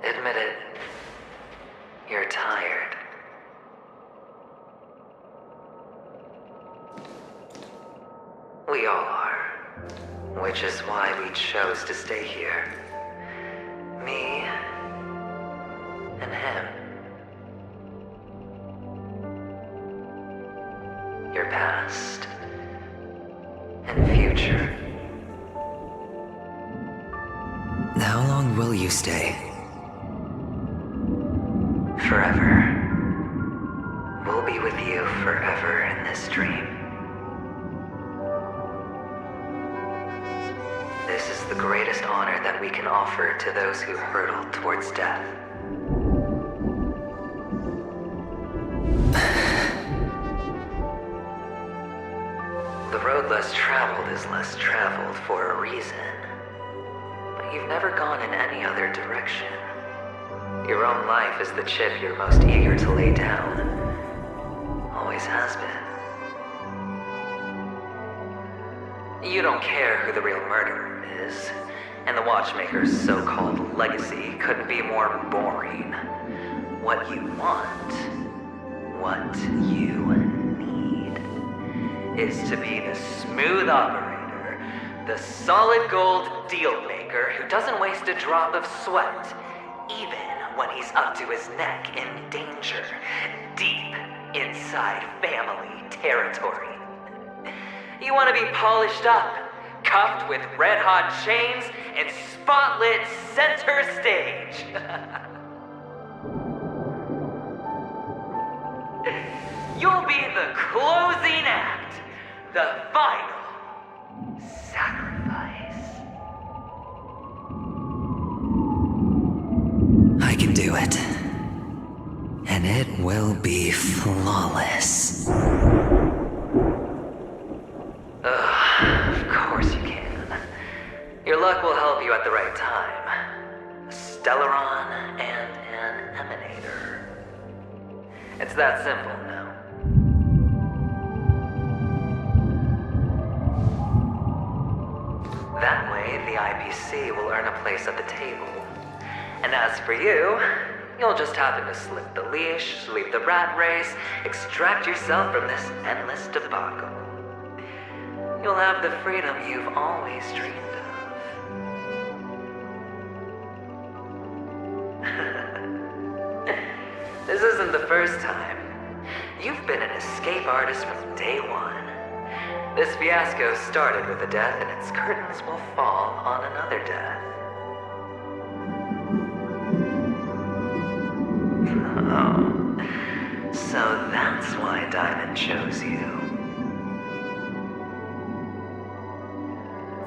Admit it. You're tired. We all are. Which is why we chose to stay here. Me and him. Your past and future. How long will you stay? Forever. We'll be with you forever in this dream. This is the greatest honor that we can offer to those who hurtle towards death. The road less traveled is less traveled for a reason. But you've never gone in any other direction. Your own life is the chip you're most eager to lay down. Always has been. You don't care who the real murderer is, and the Watchmaker's so-called legacy couldn't be more boring. What you want, what you need, is to be the smooth operator, the solid gold deal maker who doesn't waste a drop of sweat, even when he's up to his neck in danger, deep inside family territory. You want to be polished up, cuffed with red-hot chains, and spotlit center stage. You'll be the closing act, the final sacrifice. I can do it. And it will be flawless. Of course you can. Your luck will help you at the right time. A Stellaron and an Emanator. It's that simple now. That way, the IPC will earn a place at the table. And as for you, you'll just happen to slip the leash, leave the rat race, extract yourself from this endless debacle. You'll have the freedom you've always dreamed of. This isn't the first time. You've been an escape artist from day one. This fiasco started with a death, and its curtains will fall on another death. Oh, so that's why Diamond chose you.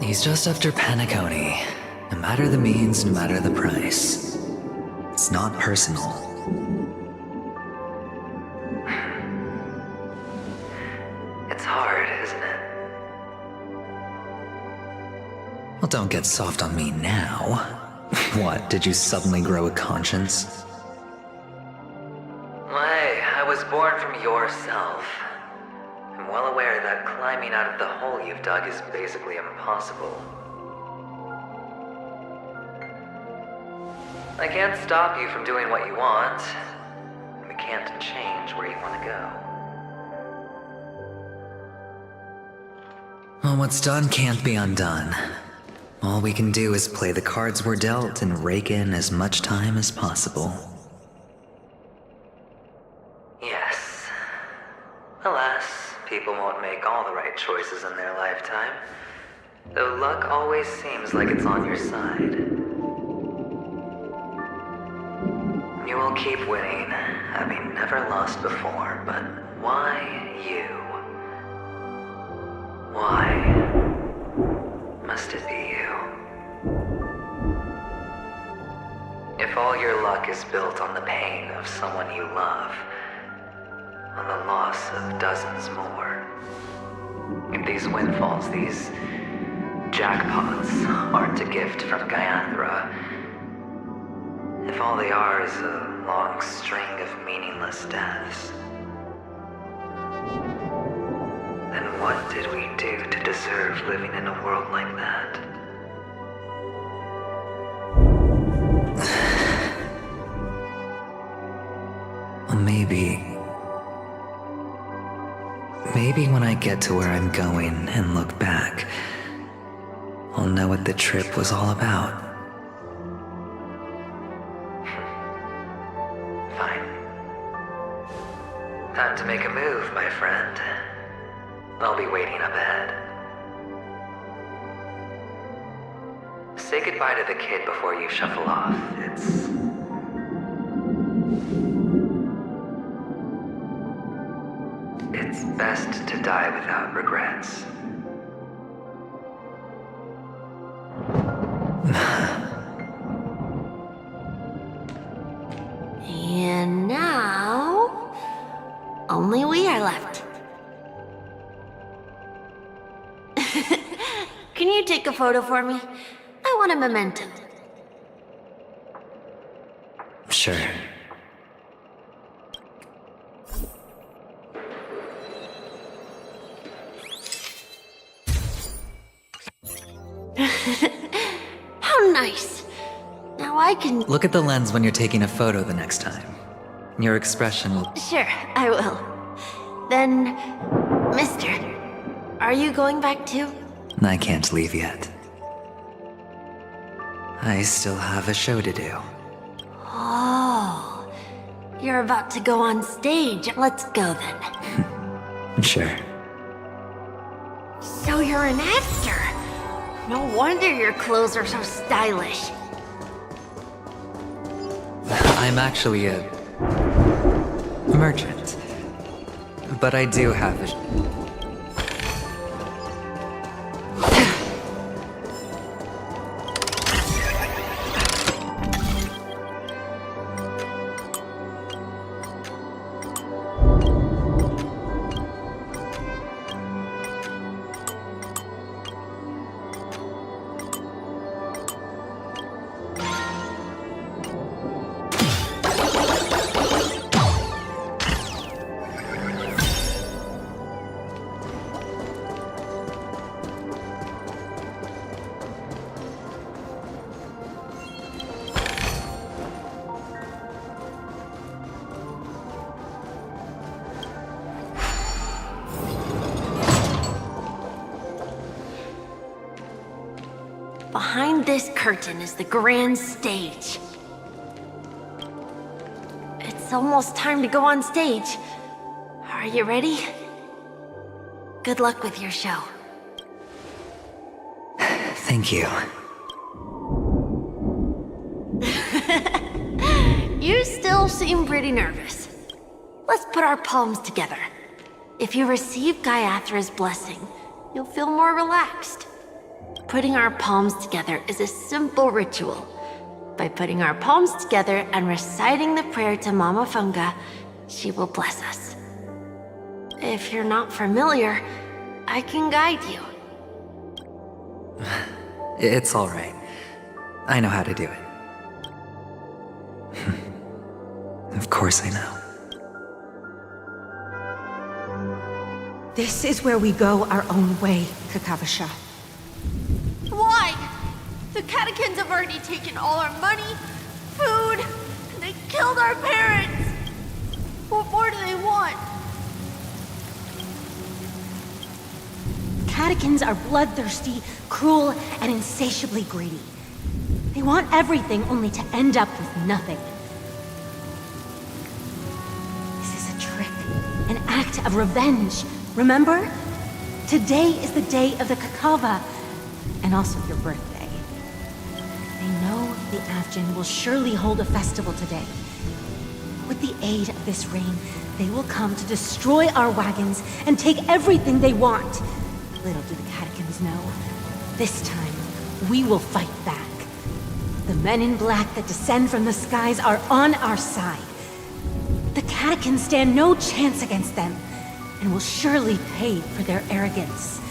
He's just after Paniconi. No matter the means, no matter the price. It's not personal. It's hard, isn't it? Well, don't get soft on me now. What, did you suddenly grow a conscience? Why, I was born from yourself. I'm well aware that climbing out of the hole you've dug is basically impossible. I can't stop you from doing what you want. We can't change where you want to go. Well, what's done can't be undone. All we can do is play the cards we're dealt and rake in as much time as possible. Yes. Alas, people won't make all the right choices in their lifetime. Though luck always seems like it's on your side. You will keep winning, having never lost before, but why you? Why must it be you? If all your luck is built on the pain of someone you love, on the loss of dozens more, if these windfalls, these jackpots, aren't a gift from Gaiathra, if all they are is a long string of meaningless deaths, then what did we do to deserve living in a world like that? Well, maybe when I get to where I'm going and look back, I'll know what the trip was all about. Fine. Time to make a move, my friend. I'll be waiting up ahead. Say goodbye to the kid before you shuffle off. It's best to die without regrets. And now, only we are left. Can you take a photo for me? I want a memento. Sure. How nice. Now I can... Look at the lens when you're taking a photo the next time. Your expression will... Sure, I will. Then, mister, are you going back too? I can't leave yet. I still have a show to do. Oh, you're about to go on stage. Let's go then. Sure. So you're an actor. No wonder your clothes are so stylish. I'm actually a merchant. But I do have a... Behind this curtain is the grand stage. It's almost time to go on stage. Are you ready? Good luck with your show. Thank you. You still seem pretty nervous. Let's put our palms together. If you receive Gaiathra's blessing, you'll feel more relaxed. putting our palms together is a simple ritual. By putting our palms together and reciting the prayer to Mama Funga, she will bless us. If you're not familiar, I can guide you. It's alright. I know how to do it. Of course I know. This is where we go our own way, Kakavasha. Why? The catechins have already taken all our money, food, and they killed our parents. What more do they want? Catechins are bloodthirsty, cruel, and insatiably greedy. They want everything only to end up with nothing. This is a trick, an act of revenge. Remember? Today is the day of the Kakava, and also your birthday. They know the Avgin will surely hold a festival today. With the aid of this rain, they will come to destroy our wagons and take everything they want. Little do the catechins know, this time we will fight back. The men in black that descend from the skies are on our side. The catechins stand no chance against them, and will surely pay for their arrogance.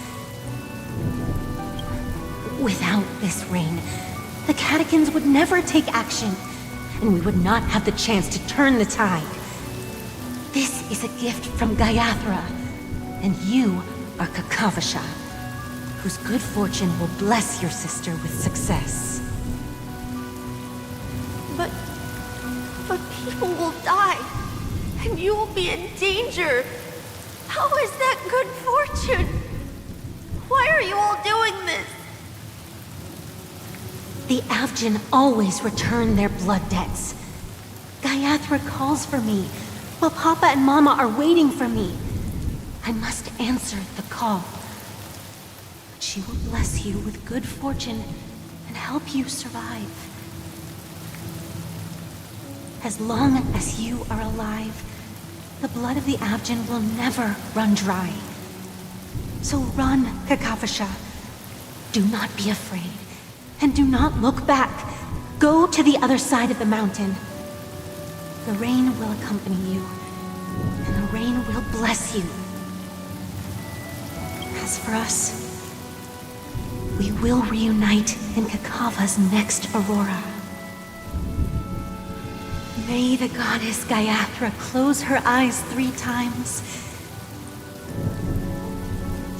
Without this rain, the catechins would never take action, and we would not have the chance to turn the tide. This is a gift from Gayathra, and you are Kakavasha, whose good fortune will bless your sister with success. But people will die, and you will be in danger. How is that good fortune? Why are you all doing this? The Avgin always return their blood debts. Gayathra calls for me, while Papa and Mama are waiting for me. I must answer the call. But she will bless you with good fortune and help you survive. As long as you are alive, the blood of the Avgin will never run dry. So run, Kakavasha. Do not be afraid, and do not look back. Go to the other side of the mountain. The rain will accompany you, and the rain will bless you. As for us, we will reunite in Kakava's next aurora. May the goddess Gayathra close her eyes 3 times.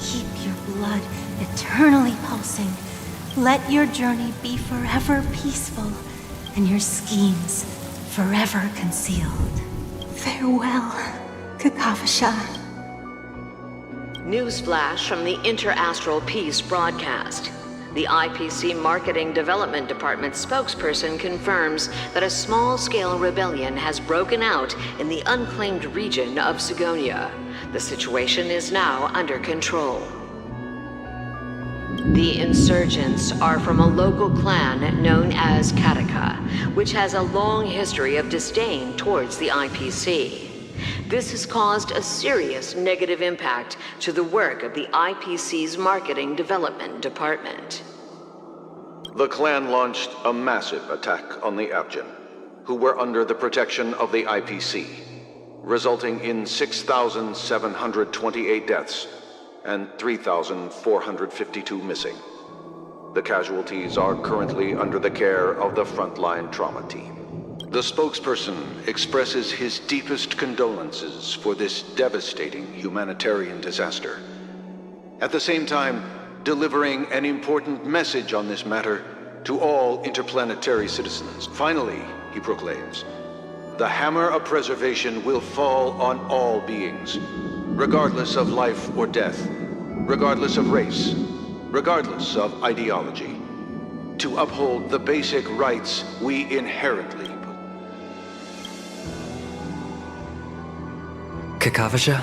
Keep your blood eternally pulsing. Let your journey be forever peaceful, and your schemes forever concealed. Farewell, Kakavasha. Newsflash from the Inter-Astral Peace broadcast. The IPC Marketing Development Department spokesperson confirms that a small-scale rebellion has broken out in the unclaimed region of Sigonia. The situation is now under control. The insurgents are from a local clan known as Kataka, which has a long history of disdain towards the IPC. This has caused a serious negative impact to the work of the IPC's Marketing Development Department. The clan launched a massive attack on the Avgin, who were under the protection of the IPC, resulting in 6,728 deaths and 3,452 missing. The casualties are currently under the care of the frontline trauma team. The spokesperson expresses his deepest condolences for this devastating humanitarian disaster. At the same time, delivering an important message on this matter to all interplanetary citizens. Finally, he proclaims, the hammer of preservation will fall on all beings, regardless of life or death, regardless of race, regardless of ideology, to uphold the basic rights we inherently Kakavasha?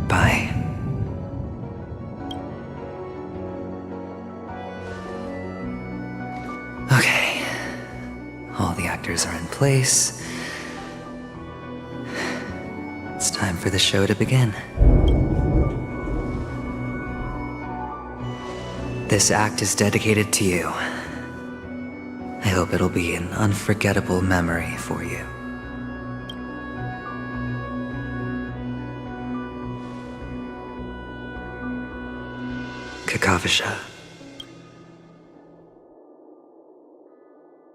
Bye. Okay. All the actors are in place. It's time for the show to begin. This act is dedicated to you. I hope it'll be an unforgettable memory for you. Kakavasha.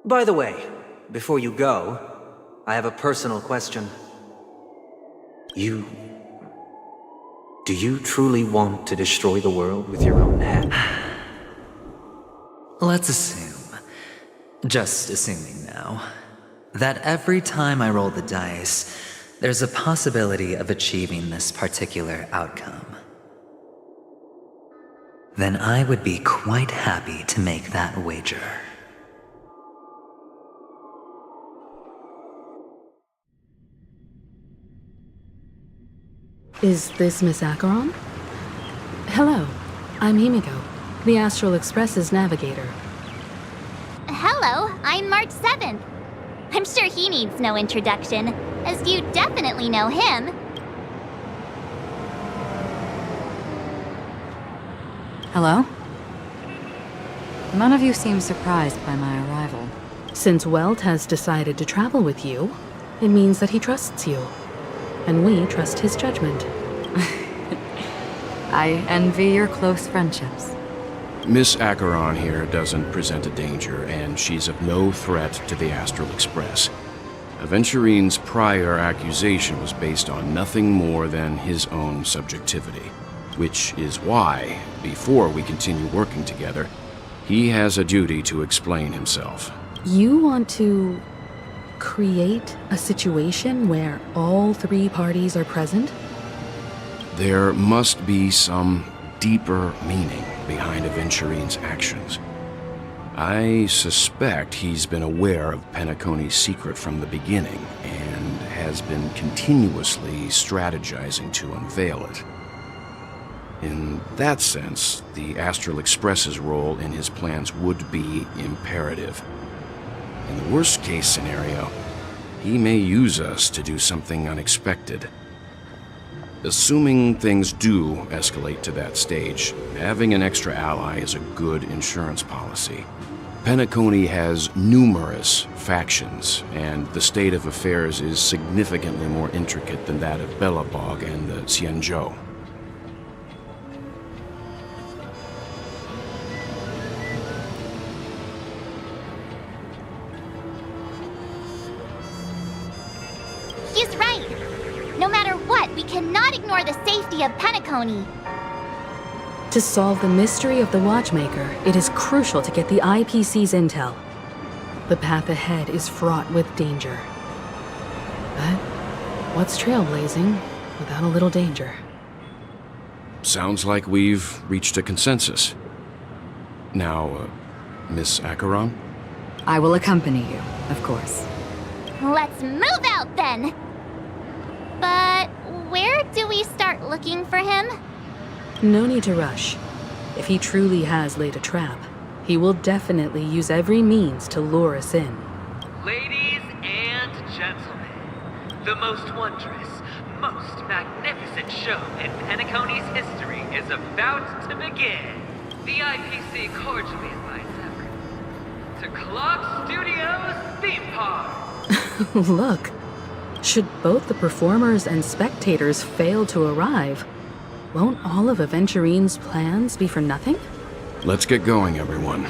By the way, before you go, I have a personal question. Do you truly want to destroy the world with your own hand? Let's assume, just assuming now, that every time I roll the dice, there's a possibility of achieving this particular outcome. Then I would be quite happy to make that wager. Is this Miss Acheron? Hello, I'm Himiko, the Astral Express's navigator. Hello, I'm March 7th. I'm sure he needs no introduction, as you definitely know him. Hello? None of you seem surprised by my arrival. Since Welt has decided to travel with you, it means that he trusts you. And we trust his judgment. I envy your close friendships. Miss Acheron here doesn't present a danger, and she's of no threat to the Astral Express. Aventurine's prior accusation was based on nothing more than his own subjectivity, which is why, before we continue working together, he has a duty to explain himself. You want to create a situation where all three parties are present? There must be some deeper meaning behind Aventurine's actions. I suspect he's been aware of Penacony's secret from the beginning and has been continuously strategizing to unveil it. In that sense, the Astral Express's role in his plans would be imperative. In the worst-case scenario, he may use us to do something unexpected. Assuming things do escalate to that stage, having an extra ally is a good insurance policy. Penacony has numerous factions, and the state of affairs is significantly more intricate than that of Belobog and the Xianzhou. He's right. No matter what, we cannot ignore the safety of Penacony. To solve the mystery of the Watchmaker, it is crucial to get the IPC's intel. The path ahead is fraught with danger. But what's trailblazing without a little danger? Sounds like we've reached a consensus. Now, Miss Acheron? I will accompany you, of course. Let's move out then! But where do we start looking for him? No need to rush. If he truly has laid a trap, he will definitely use every means to lure us in. Ladies and gentlemen, the most wondrous, most magnificent show in Penacony's history is about to begin. The IPC cordially invites everyone to Clock Studios Theme Park. Look, should both the performers and spectators fail to arrive, won't all of Aventurine's plans be for nothing? Let's get going, everyone.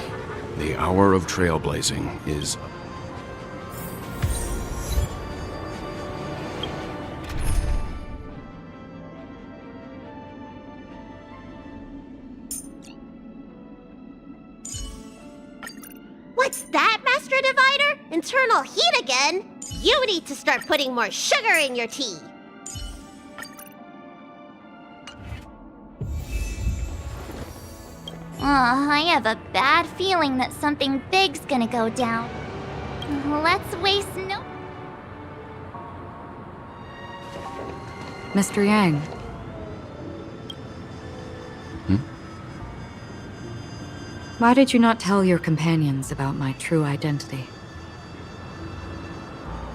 The hour of trailblazing is... What's that, Master Divider? Internal heat again? You need to start putting more sugar in your tea. I have a bad feeling that something big's gonna go down. Let's waste no... Mr. Yang. Why did you not tell your companions about my true identity?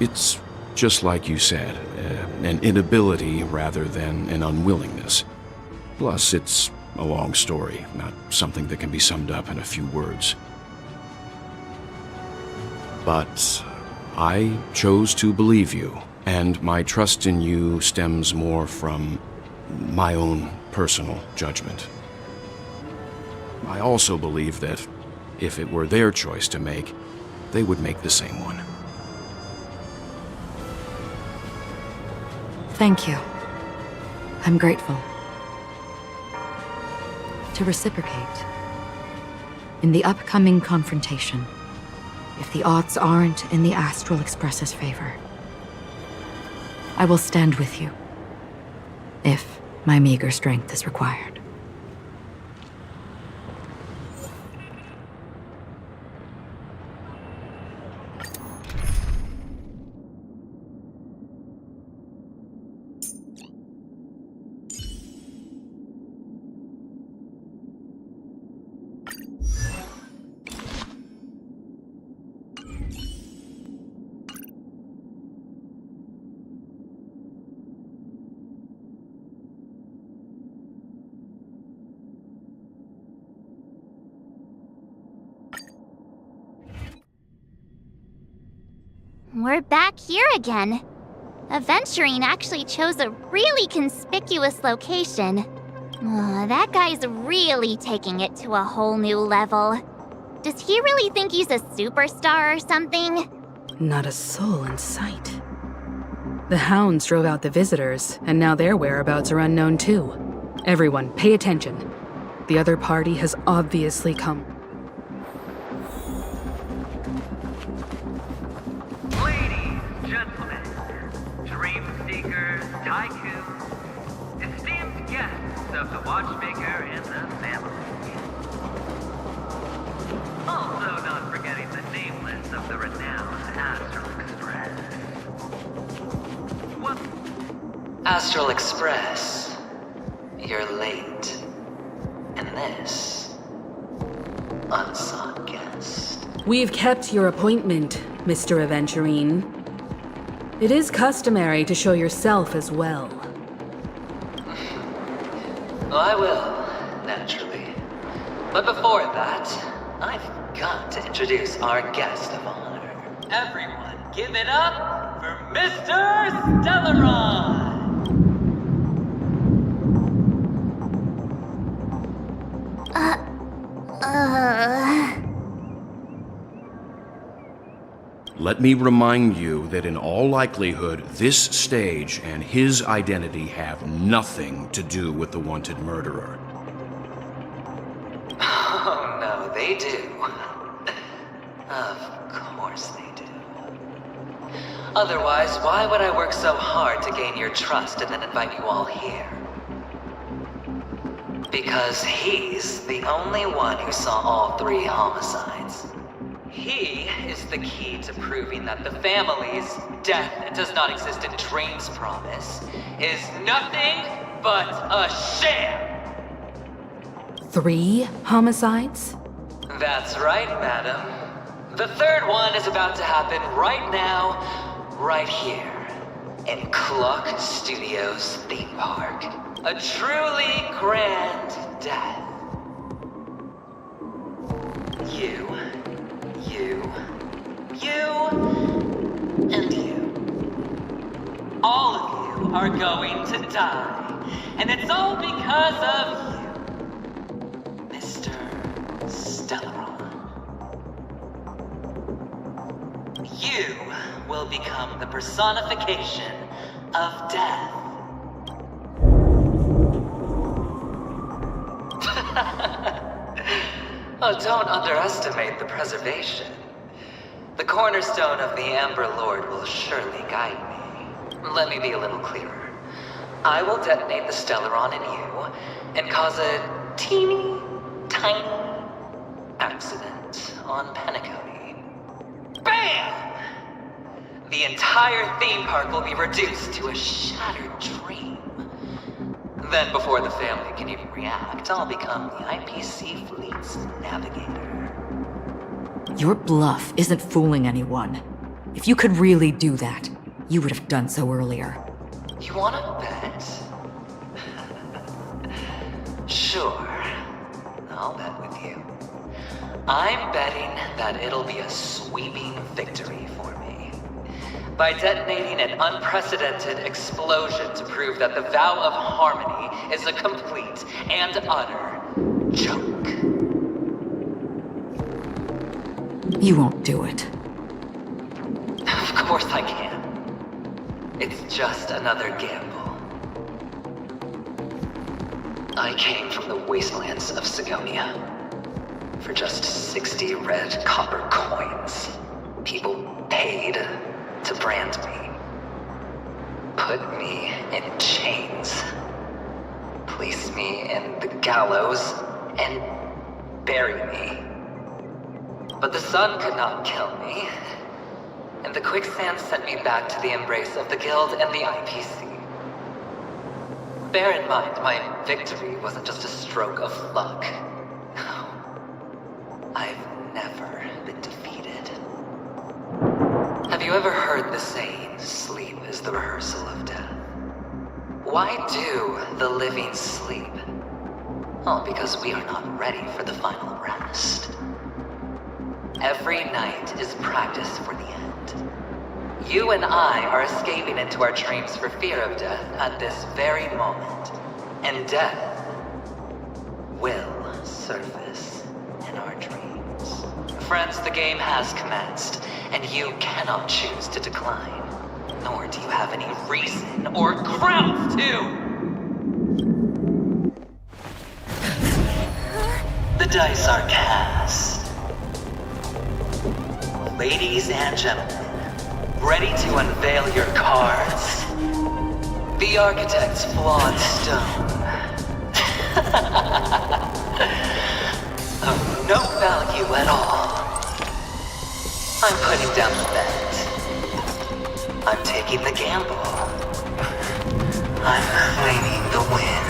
It's Just like you said, an inability rather than an unwillingness. Plus, it's a long story, not something that can be summed up in a few words. But I chose to believe you, and my trust in you stems more from my own personal judgment. I also believe that if it were their choice to make, they would make the same one. Thank you. I'm grateful. To reciprocate, in the upcoming confrontation, if the odds aren't in the Astral Express's favor, I will stand with you, if my meager strength is required. We're back here again. Aventurine actually chose a really conspicuous location. That guy's really taking it to a whole new level. Does he really think he's a superstar or something? Not a soul in sight. The hounds drove out the visitors, and now their whereabouts are unknown too. Everyone, pay attention. The other party has obviously come. Esteemed guests of the Watchmaker and the family. Also not forgetting the nameless of the renowned Astral Express. What? Astral Express, you're late. And this, unsought guest. We've kept your appointment, Mr. Aventurine. It is customary to show yourself as well. I will, naturally. But before that, I've got to introduce our guest of honor. Everyone, give it up for Mr. Stellaron! Let me remind you that in all likelihood, this stage and his identity have nothing to do with the wanted murderer. Oh, no, they do. Of course they do. Otherwise, why would I work so hard to gain your trust and then invite you all here? Because he's the only one who saw all 3 homicides. He is the key to proving that the family's death does not exist in Dream's promise is nothing but a sham! 3 homicides? That's right, madam. The 3rd one is about to happen right now, right here, in Clock Studios theme park. A truly grand death. You, and you. All of you are going to die. And it's all because of you, Mr. Stellaron. You will become the personification of death. Oh, don't underestimate the preservation. The cornerstone of the Amber Lord will surely guide me. Let me be a little clearer. I will detonate the Stellaron in you and cause a teeny, tiny accident on Penacony. BAM! The entire theme park will be reduced to a shattered dream. Then, before the family can even react, I'll become the IPC fleet's navigator. Your bluff isn't fooling anyone. If you could really do that, you would have done so earlier. You wanna bet? Sure. I'll bet with you. I'm betting that it'll be a sweeping victory for me. By detonating an unprecedented explosion to prove that the vow of harmony is a complete and utter joke. You won't do it. Of course I can. It's just another gamble. I came from the wastelands of Sigonia. For just 60 red copper coins, people paid to brand me. Put me in chains. Place me in the gallows and bury me. But the sun could not kill me, and the quicksand sent me back to the embrace of the Guild and the IPC. Bear in mind, my victory wasn't just a stroke of luck. No. I've never been defeated. Have you ever heard the saying, sleep is the rehearsal of death? Why do the living sleep? Oh, because we are not ready for the final rest. Every night is practice for the end. You and I are escaping into our dreams for fear of death at this very moment. And death will surface in our dreams. Friends, the game has commenced, and you cannot choose to decline. Nor do you have any reason or grounds to! The dice are cast. Ladies and gentlemen, ready to unveil your cards? The architect's flawed stone. Of no value at all. I'm putting down the bet. I'm taking the gamble. I'm claiming the win.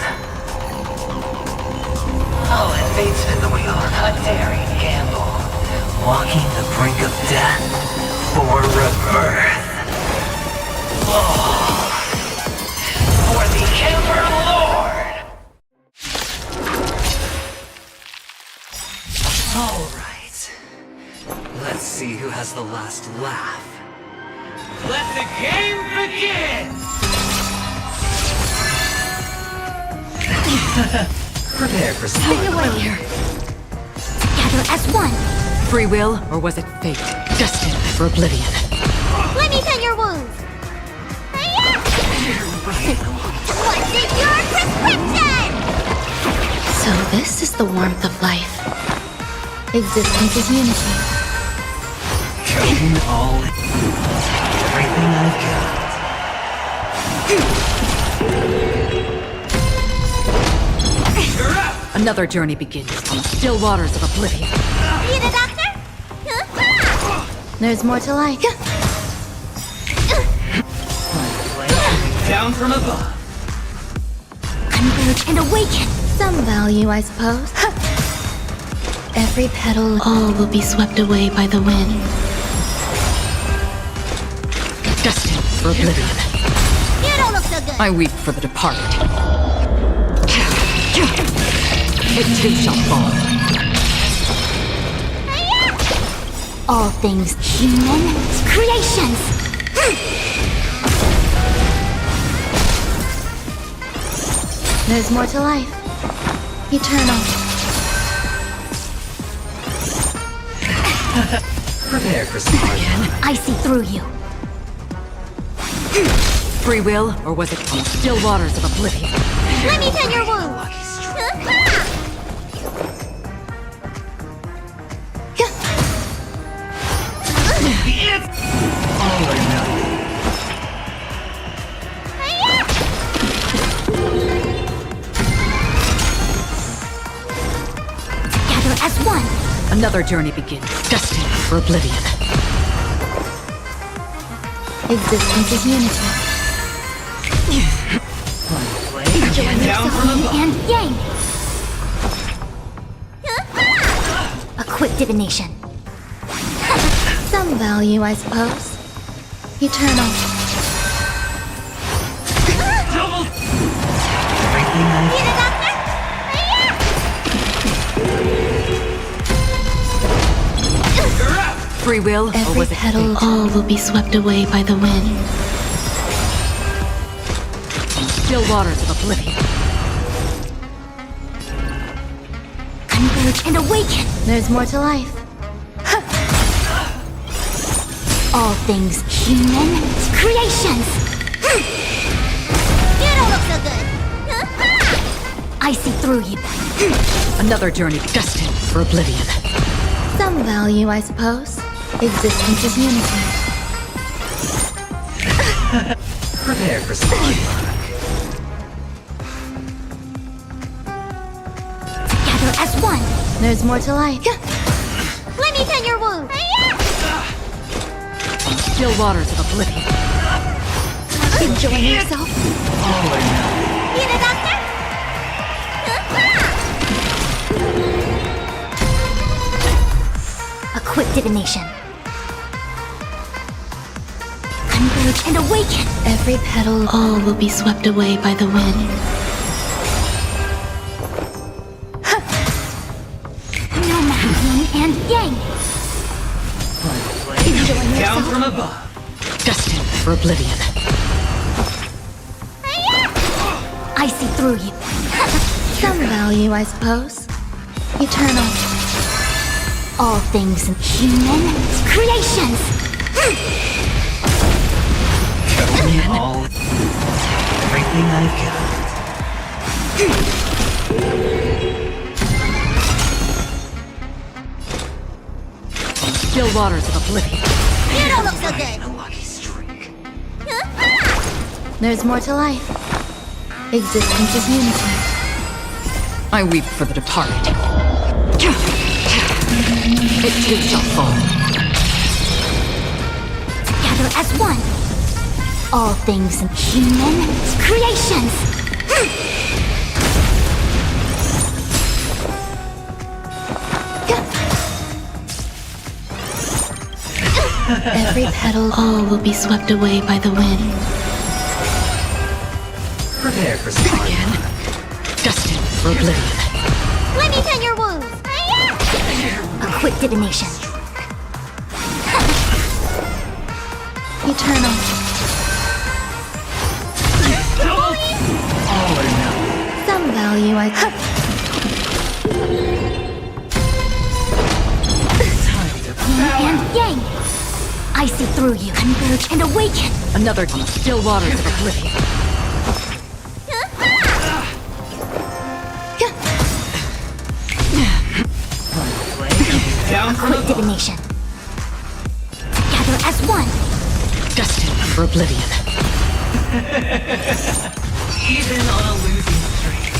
I'll invade spin the wheel, a daring gamble. Walking the brink of death for rebirth. Oh, for the Emperor Lord! Alright. Let's see who has the last laugh. Let the game begin! Prepare for Stay some. away here. Together as one. Free will, or was it fate? Destined for oblivion. Let me tend your wounds. What's in your prescription? So this is the warmth of life. Existence is unity. Taking all everything I've got. Another journey begins on the still waters of oblivion. Need a doctor? There's more to life. Down from above. Converge and awaken. Some value, I suppose. Every petal, all will be swept away by the wind. Destined for oblivion. You don't look so good. I weep for the departed. It too shall fall. All things human creations. There's more to life. Eternal. Prepare for some hard times. I see through you. Free will, or was it on the still waters of oblivion? Let me tend your wounds. All or nothing. Together as one. Another journey begins. Destined for oblivion. Existence is unity. Down from Yin above. and yang. A quick divination. Some value, I suppose. Eternal. Everything I've Need a doctor? Free will, or Every was it petal, fate? all will be swept away by the wind. Still waters of oblivion. Converge and awaken! There's more to life. All things human creations! You don't look so good! I see through you. Another journey destined for oblivion. Some value, I suppose. Existence is unity. Prepare for spawn luck. Together as one! There's more to life. Let me tend your wound! Still waters of oblivion. Enjoying yourself? All or none. Need a doctor? A quick divination. Converge and awaken! Every petal, all will be swept away by the wind. No matter yin and yang! Enjoying Down yourself? from above. Destined for oblivion. I see through you. Some value, I suppose. Eternal. All things human creations! All. Everything I've got. Still waters of oblivion. You don't look so good! A lucky streak. There's more to life. Existence is unity. I weep for the departed. It too shall fall. Together as one! All things human creations! Every petal, all will be swept away by the wind. Prepare for spawn luck. Destined for oblivion. Let me tend your wounds! A quick divination. Eternal. All or none. Some value, I Time to Yin and yang! I see through you. Converge and awaken! Another still waters of oblivion. down from Quick divination. Together as one! Destined for oblivion. Even on a losing streak,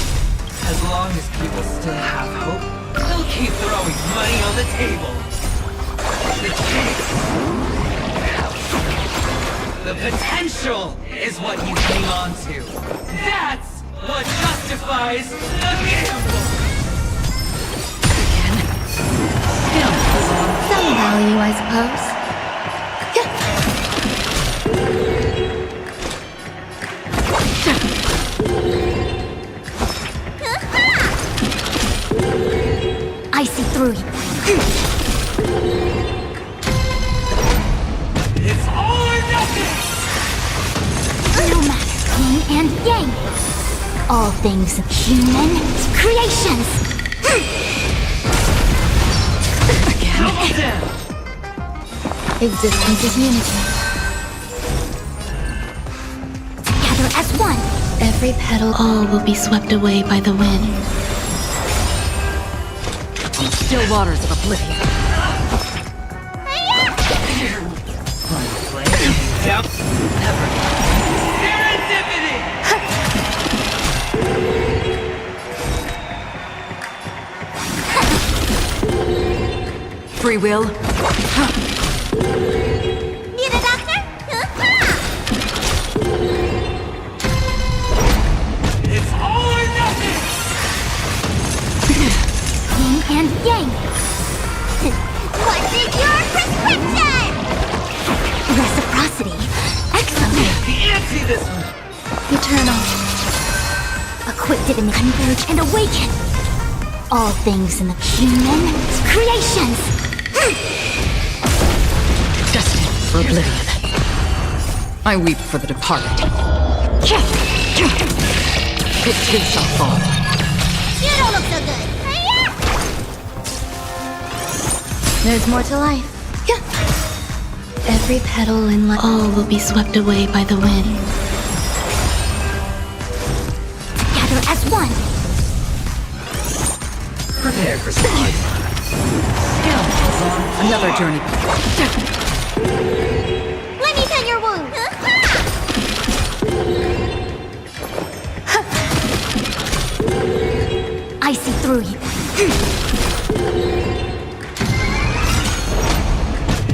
as long as people still have hope, they'll keep throwing money on the table. The potential is what you hang on to. That's what justifies the gamble. Some value, I suppose. I see through you. It's all or nothing! No matter yin and yang! All things human creations! Double down! Existence is unity. Together as one! Every petal, all will be swept away by the wind. Still waters of oblivion. Down. Never. Serendipity! Free will. Need a doctor? It's all or nothing! Yin and yang! What is your prescription? Reciprocity. Excellent. The ante this one! Eternal. Equipped it in the converge and awaken. All things in the human creations. Destined for oblivion. I weep for the departed. It too shall fall. You don't look so good. There's more to life. Every petal in life. All will be swept away by the wind. Together as one. Prepare for some hard times. Another journey. Let me tend your wound. I see through you.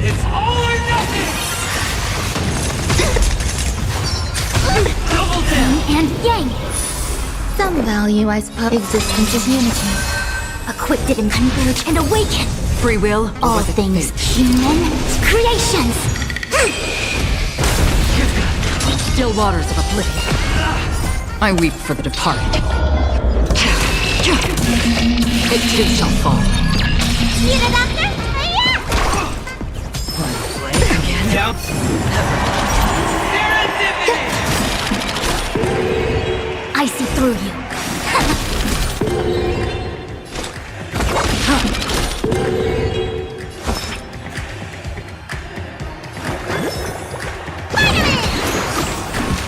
It's all or nothing! Double down! And yang. Some value, I suppose. Existence is unity. Equipped it in converge and awaken. Free will. All things human creations. Still waters of oblivion. I weep for the departed. It too shall fall. You the doctor? Down! Serendipity! I see through you.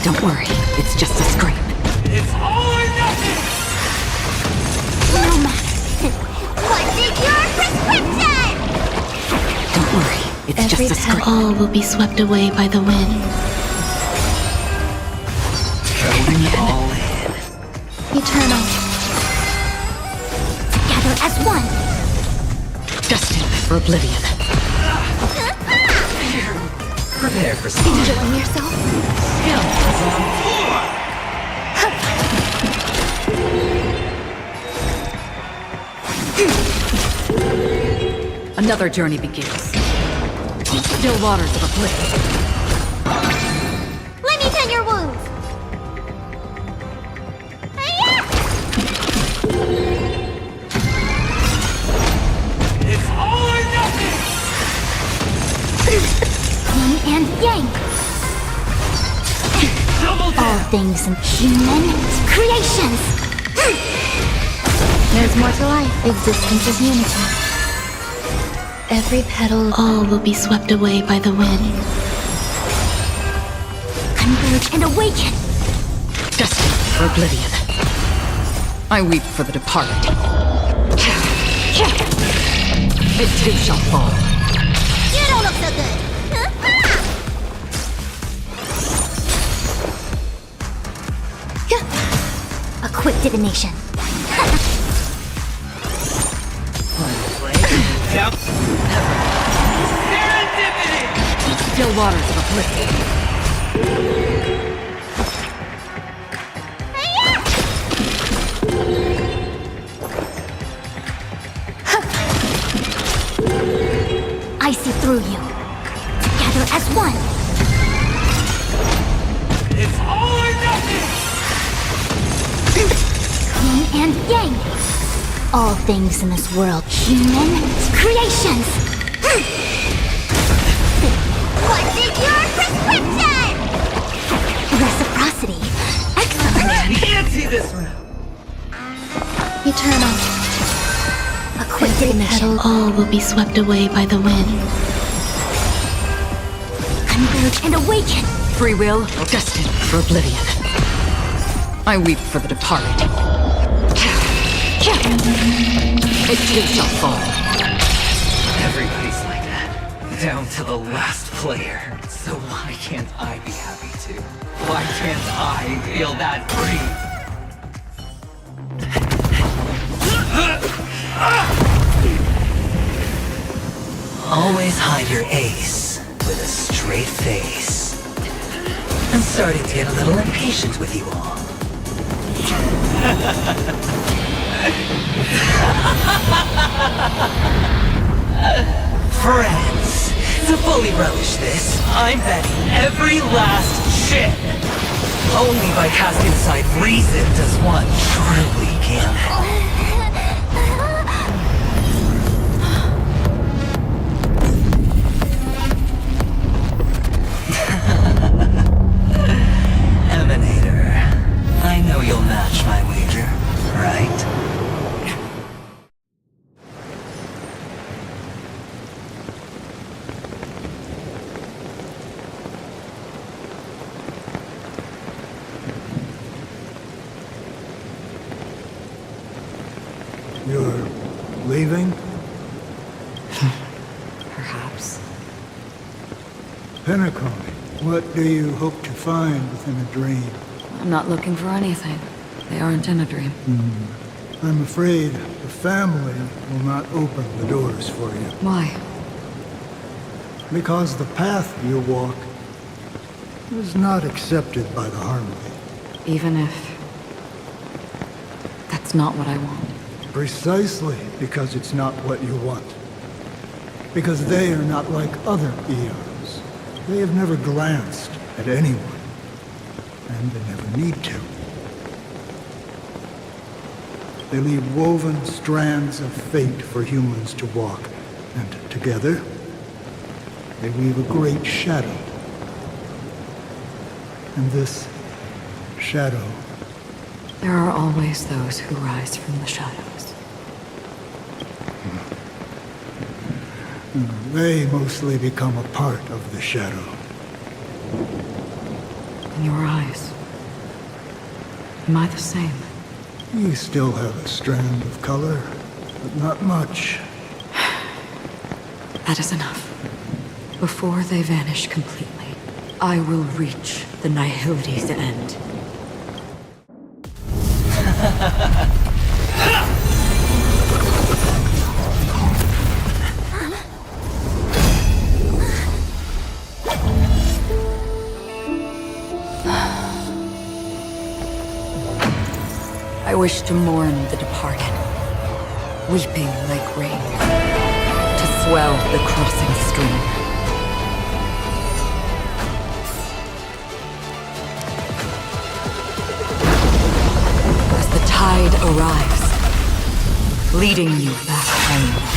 Don't worry, it's just a scrape. It's all or nothing! No matter. What's in your prescription? Don't worry, it's just a scrape. All will be swept away by the wind. Going all in. Eternal. Together as one. Destined for oblivion. Prepare for some Enjoying yourself? Another journey begins. Still waters of oblivion. Let me tend your wounds. It's all or nothing! Yin and yang. Double All down! things in human creations. There's more to life. Existence is unity. Every petal, all will be swept away by the wind. Converge and awaken. Destined for oblivion. I weep for the departed. It too shall fall. You don't look so good. A quick divination. Down! Serendipity! Still waters of oblivion. I see through you. Together as one. It's all or nothing! Yin and yang. All things in this world, human creations. What's in your prescription? Reciprocity. Excellent. Can't see this round! Eternal. A quick divination. All will be swept away by the wind. Converge and awaken. Free will, destined for oblivion. I weep for the departed. It too shall fall. Everybody's like that. Down to the last player. So why can't I be happy too? Why can't I feel that free? Always hide your ace with a straight face. I'm starting to get a little impatient with you all. Friends, to fully relish this, I'm betting every last chip. Only by casting aside reason does one truly gamble. Emanator, I know you'll match my wager, right? You're leaving? Perhaps. Pinnacle, what do you hope to find within a dream? I'm not looking for anything. They aren't in a dream. I'm afraid the family will not open the doors for you. Why? Because the path you walk is not accepted by the Harmony. Even if... that's not what I want. Precisely because it's not what you want. Because they are not like other eons. They have never glanced at anyone. And they never need to. They leave woven strands of fate for humans to walk. And together, they weave a great shadow. And this shadow... There are always those who rise from the shadows. They mostly become a part of the shadow. In your eyes, am I the same? You still have a strand of color, but not much. That is enough. Before they vanish completely, I will reach the Nihility's end. I wish to mourn the departed, weeping like rain, to swell the crossing stream. As the tide arrives, leading you back home.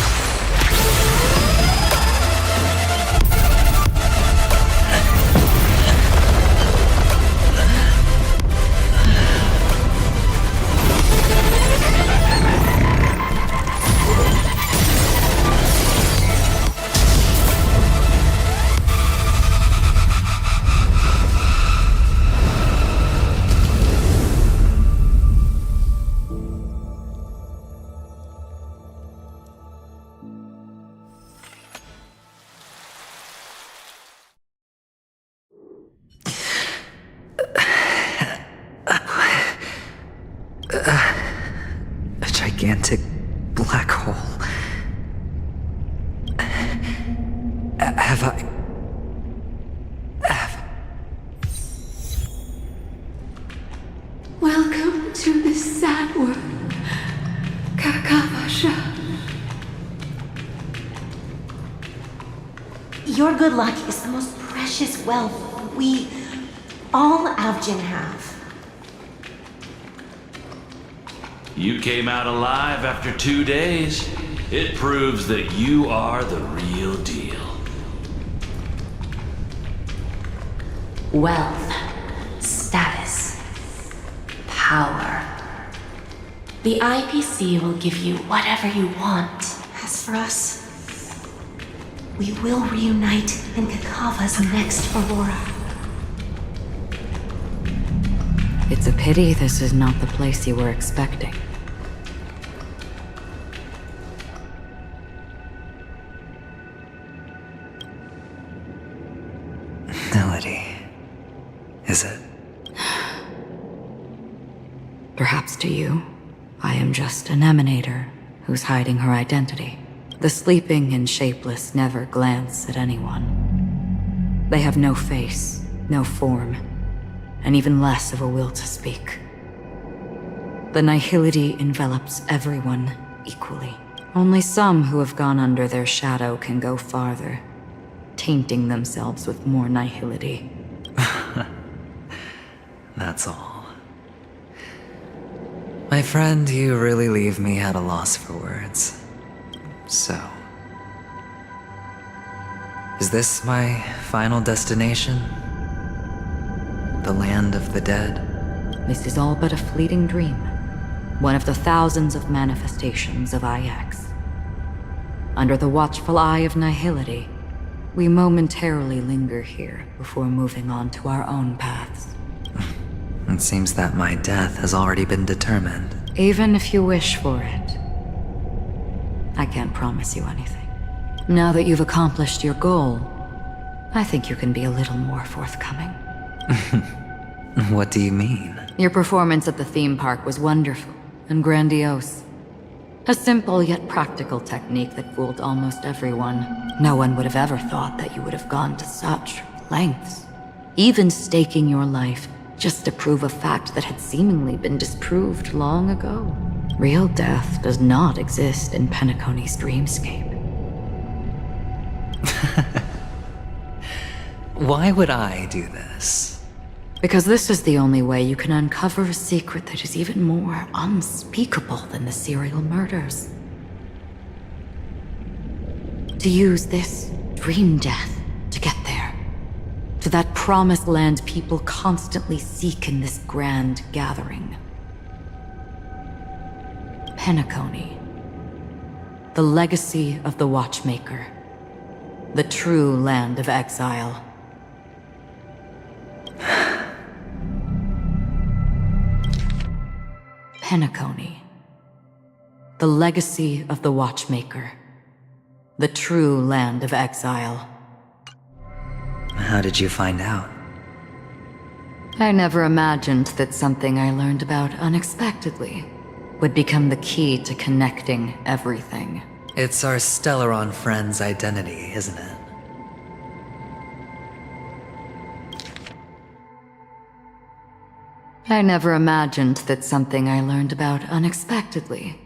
A gigantic black hole. Welcome to this sad world, Kakavasha. Your good luck is the most precious wealth we, all Avgin, have. You came out alive after 2 days. It proves that you are the real deal. Wealth, status, power. The IPC will give you whatever you want. As for us, we will reunite in Kakava's next Aurora. It's a pity this is not the place you were expecting. Melody. Is it? Perhaps to you, I am just an emanator who's hiding her identity. The sleeping and shapeless never glance at anyone. They have no face, no form, and even less of a will to speak. The Nihility envelops everyone equally. Only some who have gone under their shadow can go farther, tainting themselves with more Nihility. That's all. My friend, you really leave me at a loss for words. So, is this my final destination? The land of the dead? This is all but a fleeting dream. One of the thousands of manifestations of IX. Under the watchful eye of nihility, we momentarily linger here before moving on to our own paths. It seems that my death has already been determined. Even if you wish for it, I can't promise you anything. Now that you've accomplished your goal, I think you can be a little more forthcoming. What do you mean? Your performance at the theme park was wonderful and grandiose. A simple yet practical technique that fooled almost everyone. No one would have ever thought that you would have gone to such lengths. Even staking your life just to prove a fact that had seemingly been disproved long ago. Real death does not exist in Penacony's dreamscape. Why would I do this? Because this is the only way you can uncover a secret that is even more unspeakable than the serial murders. To use this dream death to get there. To that promised land people constantly seek in this grand gathering. Penacony. The legacy of the Watchmaker. The true land of exile. Penacony. The legacy of the Watchmaker. The true land of exile. How did you find out? I never imagined that something I learned about unexpectedly would become the key to connecting everything. It's our Stellaron friend's identity, isn't it? I never imagined that something I learned about unexpectedly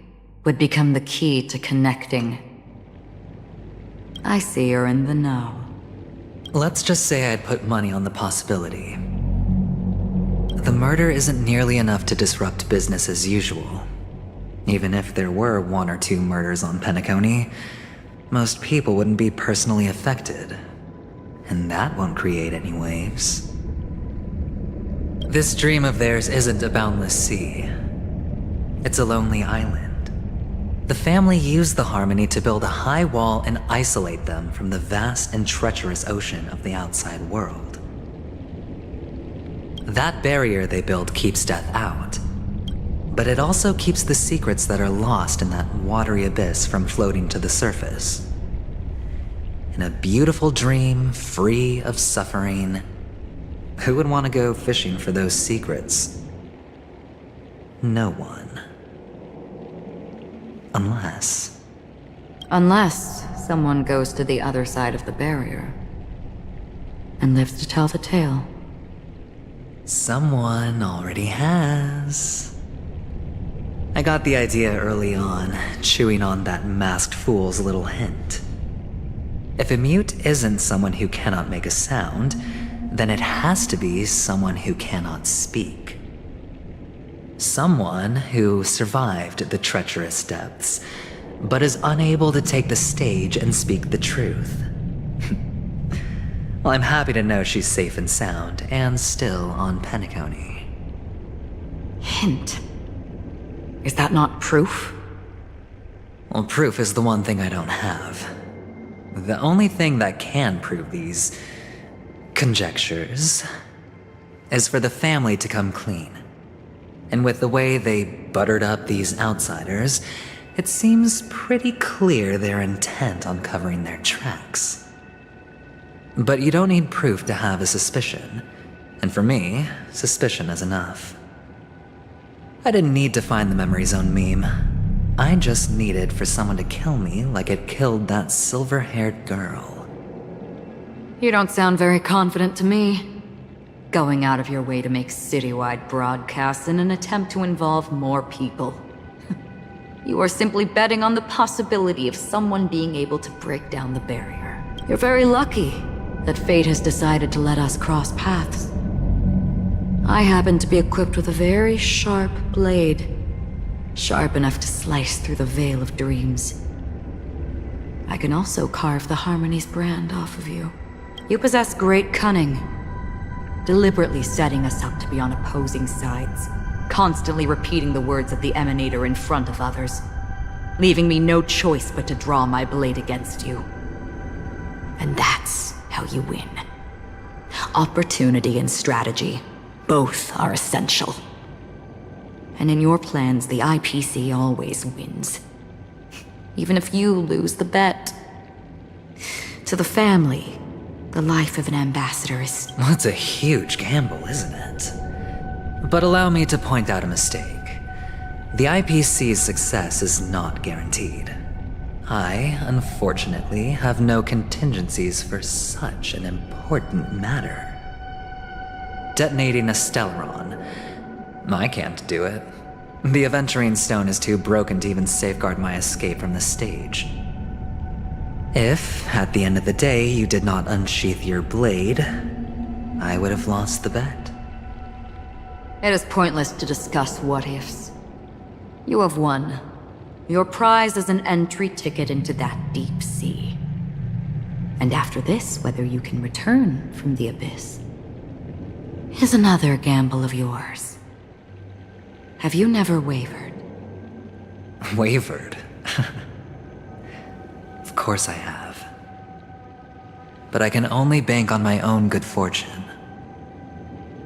would become the key to connecting. I see you're in the know. Let's just say I'd put money on the possibility. The murder isn't nearly enough to disrupt business as usual. Even if there were 1 or 2 murders on Penacony, most people wouldn't be personally affected. And that won't create any waves. This dream of theirs isn't a boundless sea. It's a lonely island. The family used the Harmony to build a high wall and isolate them from the vast and treacherous ocean of the outside world. That barrier they built keeps death out, but it also keeps the secrets that are lost in that watery abyss from floating to the surface. In a beautiful dream, free of suffering, who would want to go fishing for those secrets? No one. Unless someone goes to the other side of the barrier and lives to tell the tale. Someone already has. I got the idea early on, chewing on that masked fool's little hint. If a mute isn't someone who cannot make a sound, then it has to be someone who cannot speak. Someone who survived the treacherous depths, but is unable to take the stage and speak the truth. Well, I'm happy to know she's safe and sound, and still on Penacony. Hint. Is that not proof? Well, proof is the one thing I don't have. The only thing that can prove these conjectures is for the family to come clean. And with the way they buttered up these outsiders, it seems pretty clear they're intent on covering their tracks. But you don't need proof to have a suspicion. And for me, suspicion is enough. I didn't need to find the Memory Zone meme. I just needed for someone to kill me like it killed that silver-haired girl. You don't sound very confident to me. Going out of your way to make citywide broadcasts in an attempt to involve more people. You are simply betting on the possibility of someone being able to break down the barrier. You're very lucky that fate has decided to let us cross paths. I happen to be equipped with a very sharp blade. Sharp enough to slice through the veil of dreams. I can also carve the Harmony's brand off of you. You possess great cunning, deliberately setting us up to be on opposing sides, constantly repeating the words of the Emanator in front of others, leaving me no choice but to draw my blade against you. And that's how you win. Opportunity and strategy, both are essential. And in your plans, the IPC always wins. Even if you lose the bet. To the family, the life of an ambassador is... That's a huge gamble, isn't it? But allow me to point out a mistake. The IPC's success is not guaranteed. I, unfortunately, have no contingencies for such an important matter. Detonating a Stellaron. I can't do it. The Aventurine Stone is too broken to even safeguard my escape from the stage. If, at the end of the day, you did not unsheath your blade, I would have lost the bet. It is pointless to discuss what-ifs. You have won. Your prize is an entry ticket into that deep sea. And after this, whether you can return from the abyss is another gamble of yours. Have you never wavered? Wavered? Of course I have. But I can only bank on my own good fortune.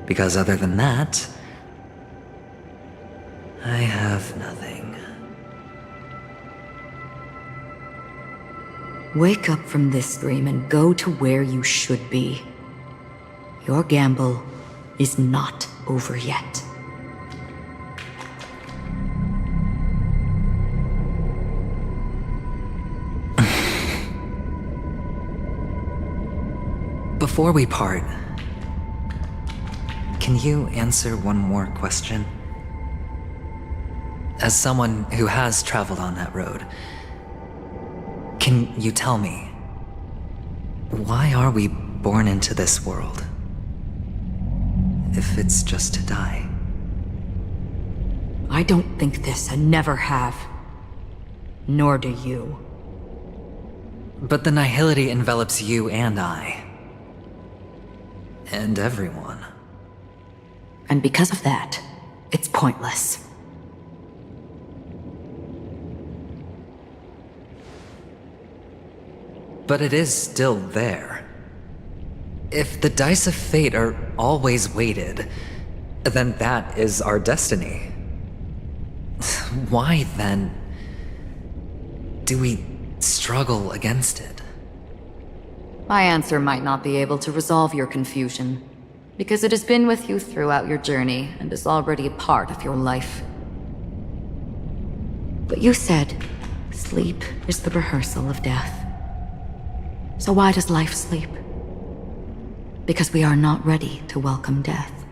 Because other than that, I have nothing. Wake up from this dream and go to where you should be. Your gamble is not over yet. Before we part, can you answer one more question? As someone who has traveled on that road, can you tell me, why are we born into this world? If it's just to die. I don't think this and never have. Nor do you. But the nihility envelops you and I. And everyone. And because of that, it's pointless. But it is still there. If the dice of fate are always weighted, then that is our destiny. Why, then, do we struggle against it? My answer might not be able to resolve your confusion, because it has been with you throughout your journey and is already a part of your life. But you said, sleep is the rehearsal of death. So why does life sleep? Because we are not ready to welcome death.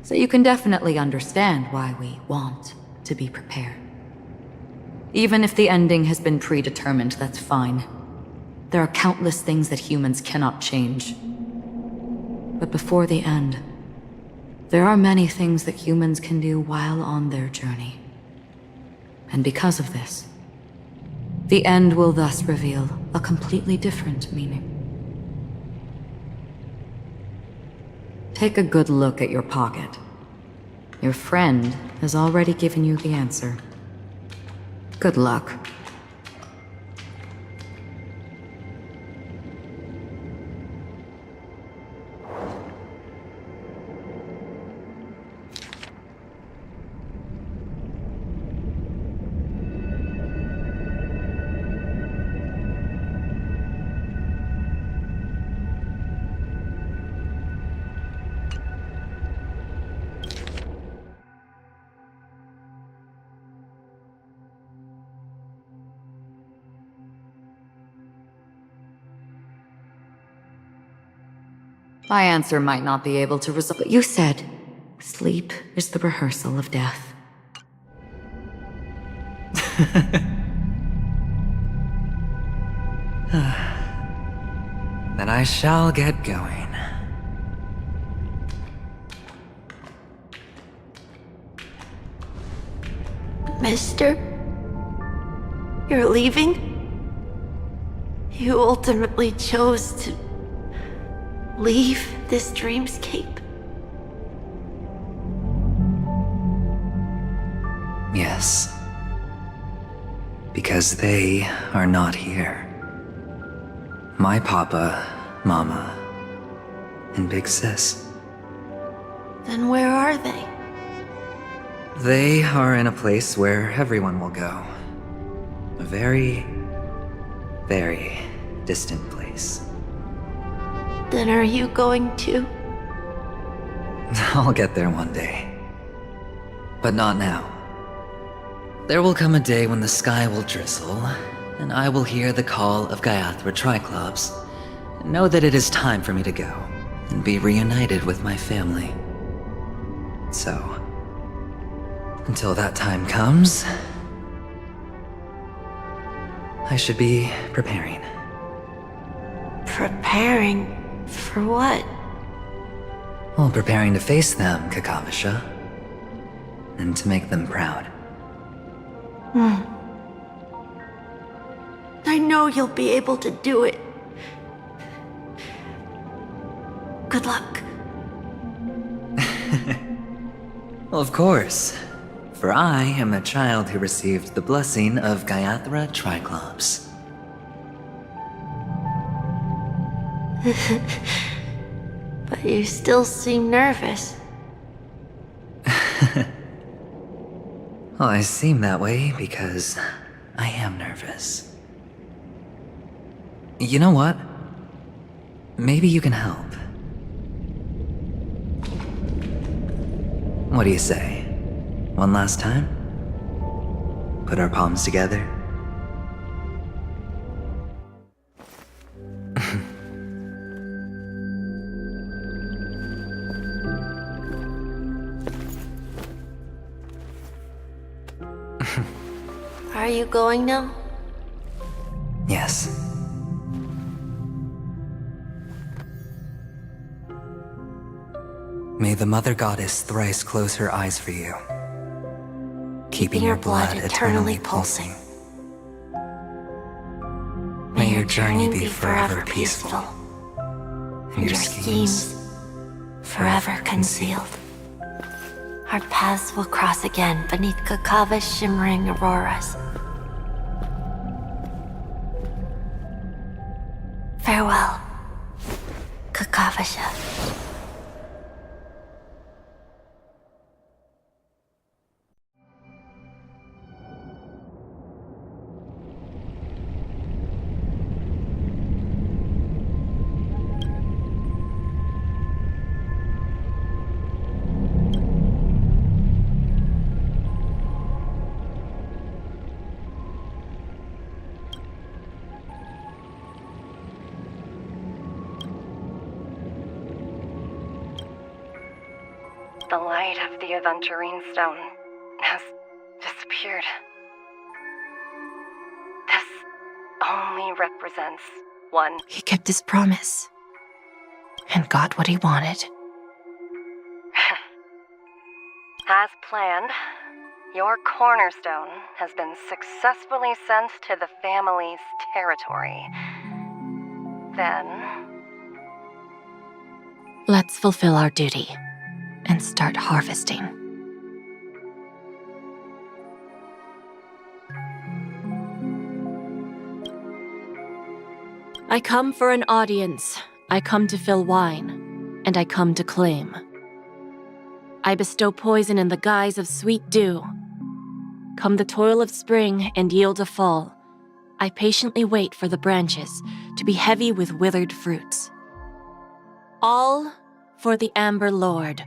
So you can definitely understand why we want to be prepared. Even if the ending has been predetermined, that's fine. There are countless things that humans cannot change. But before the end, there are many things that humans can do while on their journey. And because of this, the end will thus reveal a completely different meaning. Take a good look at your pocket. Your friend has already given you the answer. Good luck. My answer might not be able to resolve, but you said, sleep is the rehearsal of death. Then I shall get going. Mister? You're leaving? You ultimately chose to leave this dreamscape? Yes. Because they are not here. My papa, mama, and big sis. Then where are they? They are in a place where everyone will go. A very, very distant place. Then are you going too? I'll get there one day. But not now. There will come a day when the sky will drizzle, and I will hear the call of Gayathra Triclops, and know that it is time for me to go, and be reunited with my family. So, until that time comes, I should be preparing. Preparing for what? Well, preparing to face them, Kakavasha. And to make them proud. I know you'll be able to do it. Good luck. Well, of course. For I am a child who received the blessing of Gayathra Triclops. But you still seem nervous. Well, I seem that way because I am nervous. You know what? Maybe you can help. What do you say? One last time? Put our palms together? Are you going now? Yes. May the Mother Goddess thrice close her eyes for you, keeping your blood eternally pulsing. May your journey be forever peaceful, and your schemes forever concealed. Our paths will cross again beneath Kakava's shimmering auroras. Farewell, Kakavasha. The light of the Aventurine Stone has disappeared. This only represents one. He kept his promise. And got what he wanted. As planned, your cornerstone has been successfully sent to the family's territory. Then... Let's fulfill our duty. And start harvesting. I come for an audience. I come to fill wine. And I come to claim. I bestow poison in the guise of sweet dew. Come the toil of spring and yield a fall. I patiently wait for the branches to be heavy with withered fruits. All for the Amber Lord.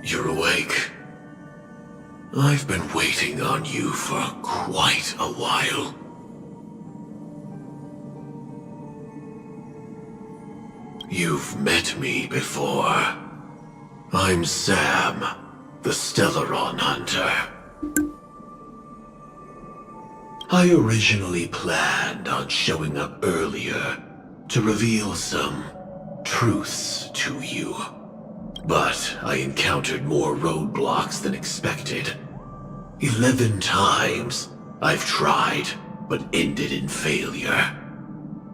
You're awake. I've been waiting on you for quite a while. You've met me before. I'm Sam, the Stellaron Hunter. I originally planned on showing up earlier to reveal some truths to you. But I encountered more roadblocks than expected. 11 times I've tried, but ended in failure.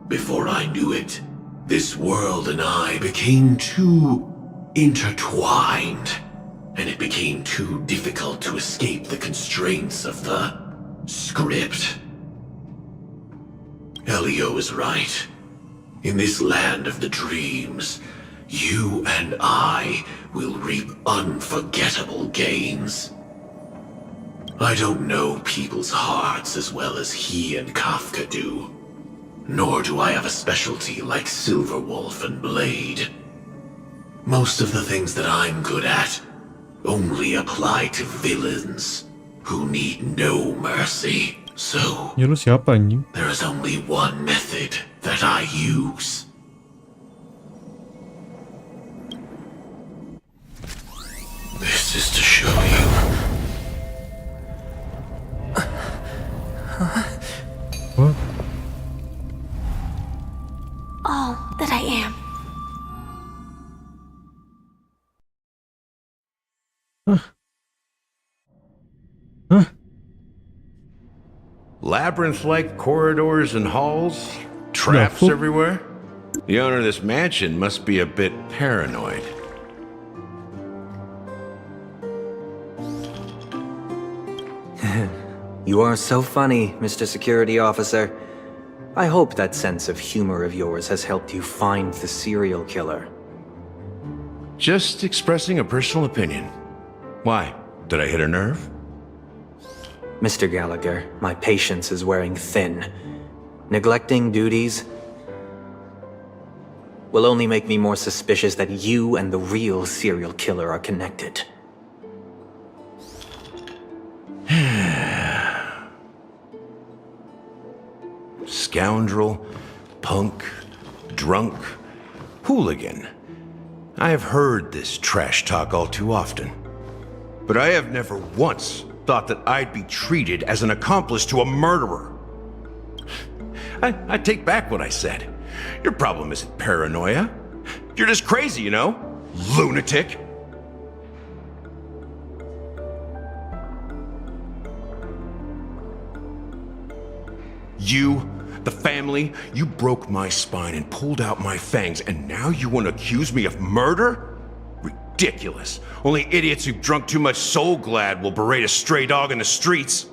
Before I knew it, this world and I became too intertwined, and it became too difficult to escape the constraints of the script. Elio is right. In this land of the dreams, you and I will reap unforgettable gains. I don't know people's hearts as well as he and Kafka do. Nor do I have a specialty like Silverwolf and Blade. Most of the things that I'm good at only apply to villains who need no mercy. So, Io lo si appagni. there is only one method that I use. This is to show you. What? All that I am. Labyrinth-like corridors and halls? Traps everywhere? The owner of this mansion must be a bit paranoid. You are so funny, Mr. Security Officer. I hope that sense of humor of yours has helped you find the serial killer. Just expressing a personal opinion. Why? Did I hit a nerve? Mr. Gallagher, my patience is wearing thin. Neglecting duties will only make me more suspicious that you and the real serial killer are connected. Scoundrel, punk, drunk, hooligan. I have heard this trash talk all too often. But I have never once thought that I'd be treated as an accomplice to a murderer. I take back what I said. Your problem isn't paranoia. You're just crazy, you know? Lunatic. You, the family, you broke my spine and pulled out my fangs, and now you want to accuse me of murder? Ridiculous. Only idiots who've drunk too much Soul Glad will berate a stray dog in the streets.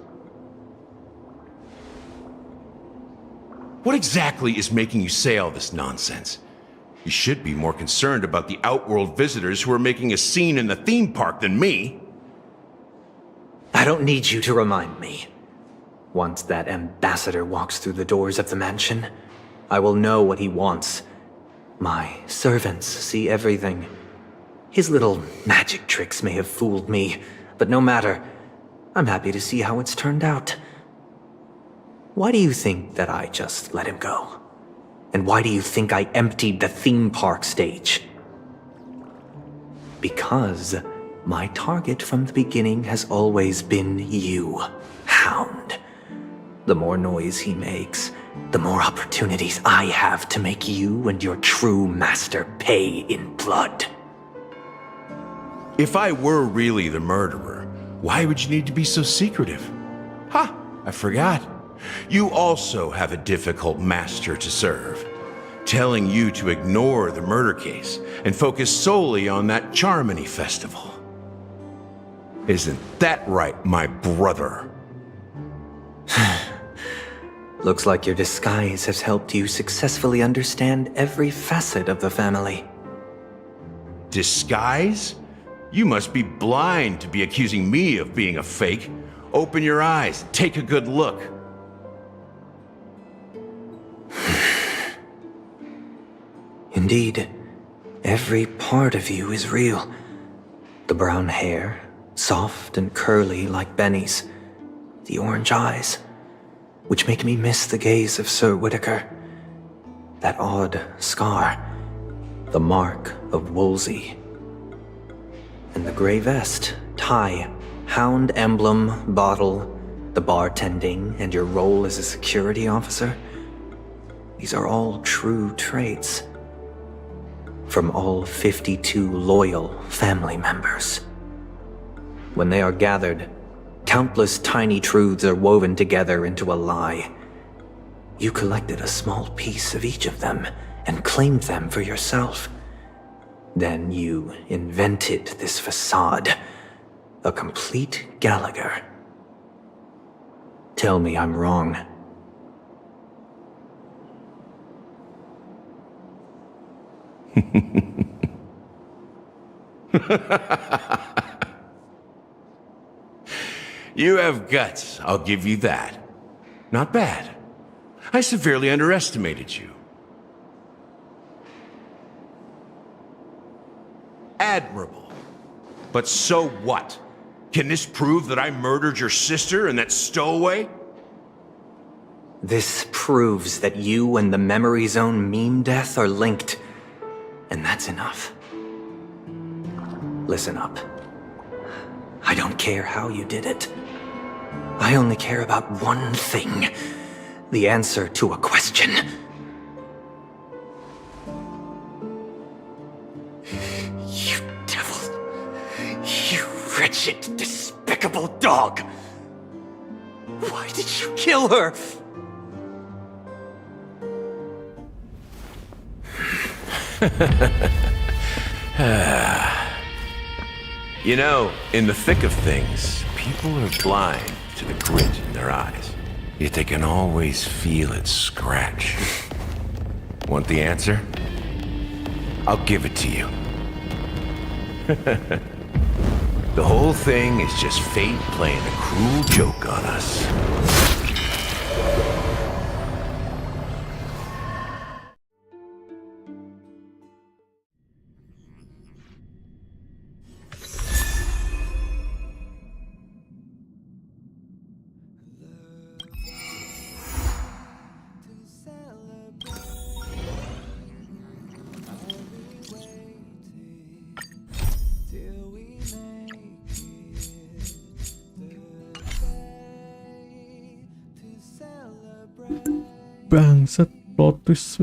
What exactly is making you say all this nonsense? You should be more concerned about the Outworld visitors who are making a scene in the theme park than me. I don't need you to remind me. Once that ambassador walks through the doors of the mansion, I will know what he wants. My servants see everything. His little magic tricks may have fooled me, but no matter. I'm happy to see how it's turned out. Why do you think that I just let him go? And why do you think I emptied the theme park stage? Because my target from the beginning has always been you, Hound. The more noise he makes, the more opportunities I have to make you and your true master pay in blood. If I were really the murderer, why would you need to be so secretive? Ha! I forgot. You also have a difficult master to serve, telling you to ignore the murder case and focus solely on that Charmony festival. Isn't that right, my brother? Looks like your disguise has helped you successfully understand every facet of the family. Disguise? You must be blind to be accusing me of being a fake. Open your eyes, take a good look. Indeed, every part of you is real. The brown hair, soft and curly like Benny's. The orange eyes, which make me miss the gaze of Sir Whitaker. That odd scar, the mark of Wolsey. And the gray vest, tie, hound emblem, bottle, the bartending, and your role as a security officer. These are all true traits. From all 52 loyal family members. When they are gathered, countless tiny truths are woven together into a lie. You collected a small piece of each of them and claimed them for yourself. Then you invented this facade, a complete Gallagher. Tell me I'm wrong. You have guts, I'll give you that. Not bad. I severely underestimated you. Admirable. But so what? Can this prove that I murdered your sister and that stowaway? This proves that you and the Memory Zone meme death are linked. And that's enough. Listen up. I don't care how you did it. I only care about one thing. The answer to a question. You devil. You wretched, despicable dog. Why did you kill her? You know, in the thick of things, people are blind to the grit in their eyes. Yet they can always feel it scratch. Want the answer? I'll give it to you. The whole thing is just fate playing a cruel joke on us. Bangsat, plot twist.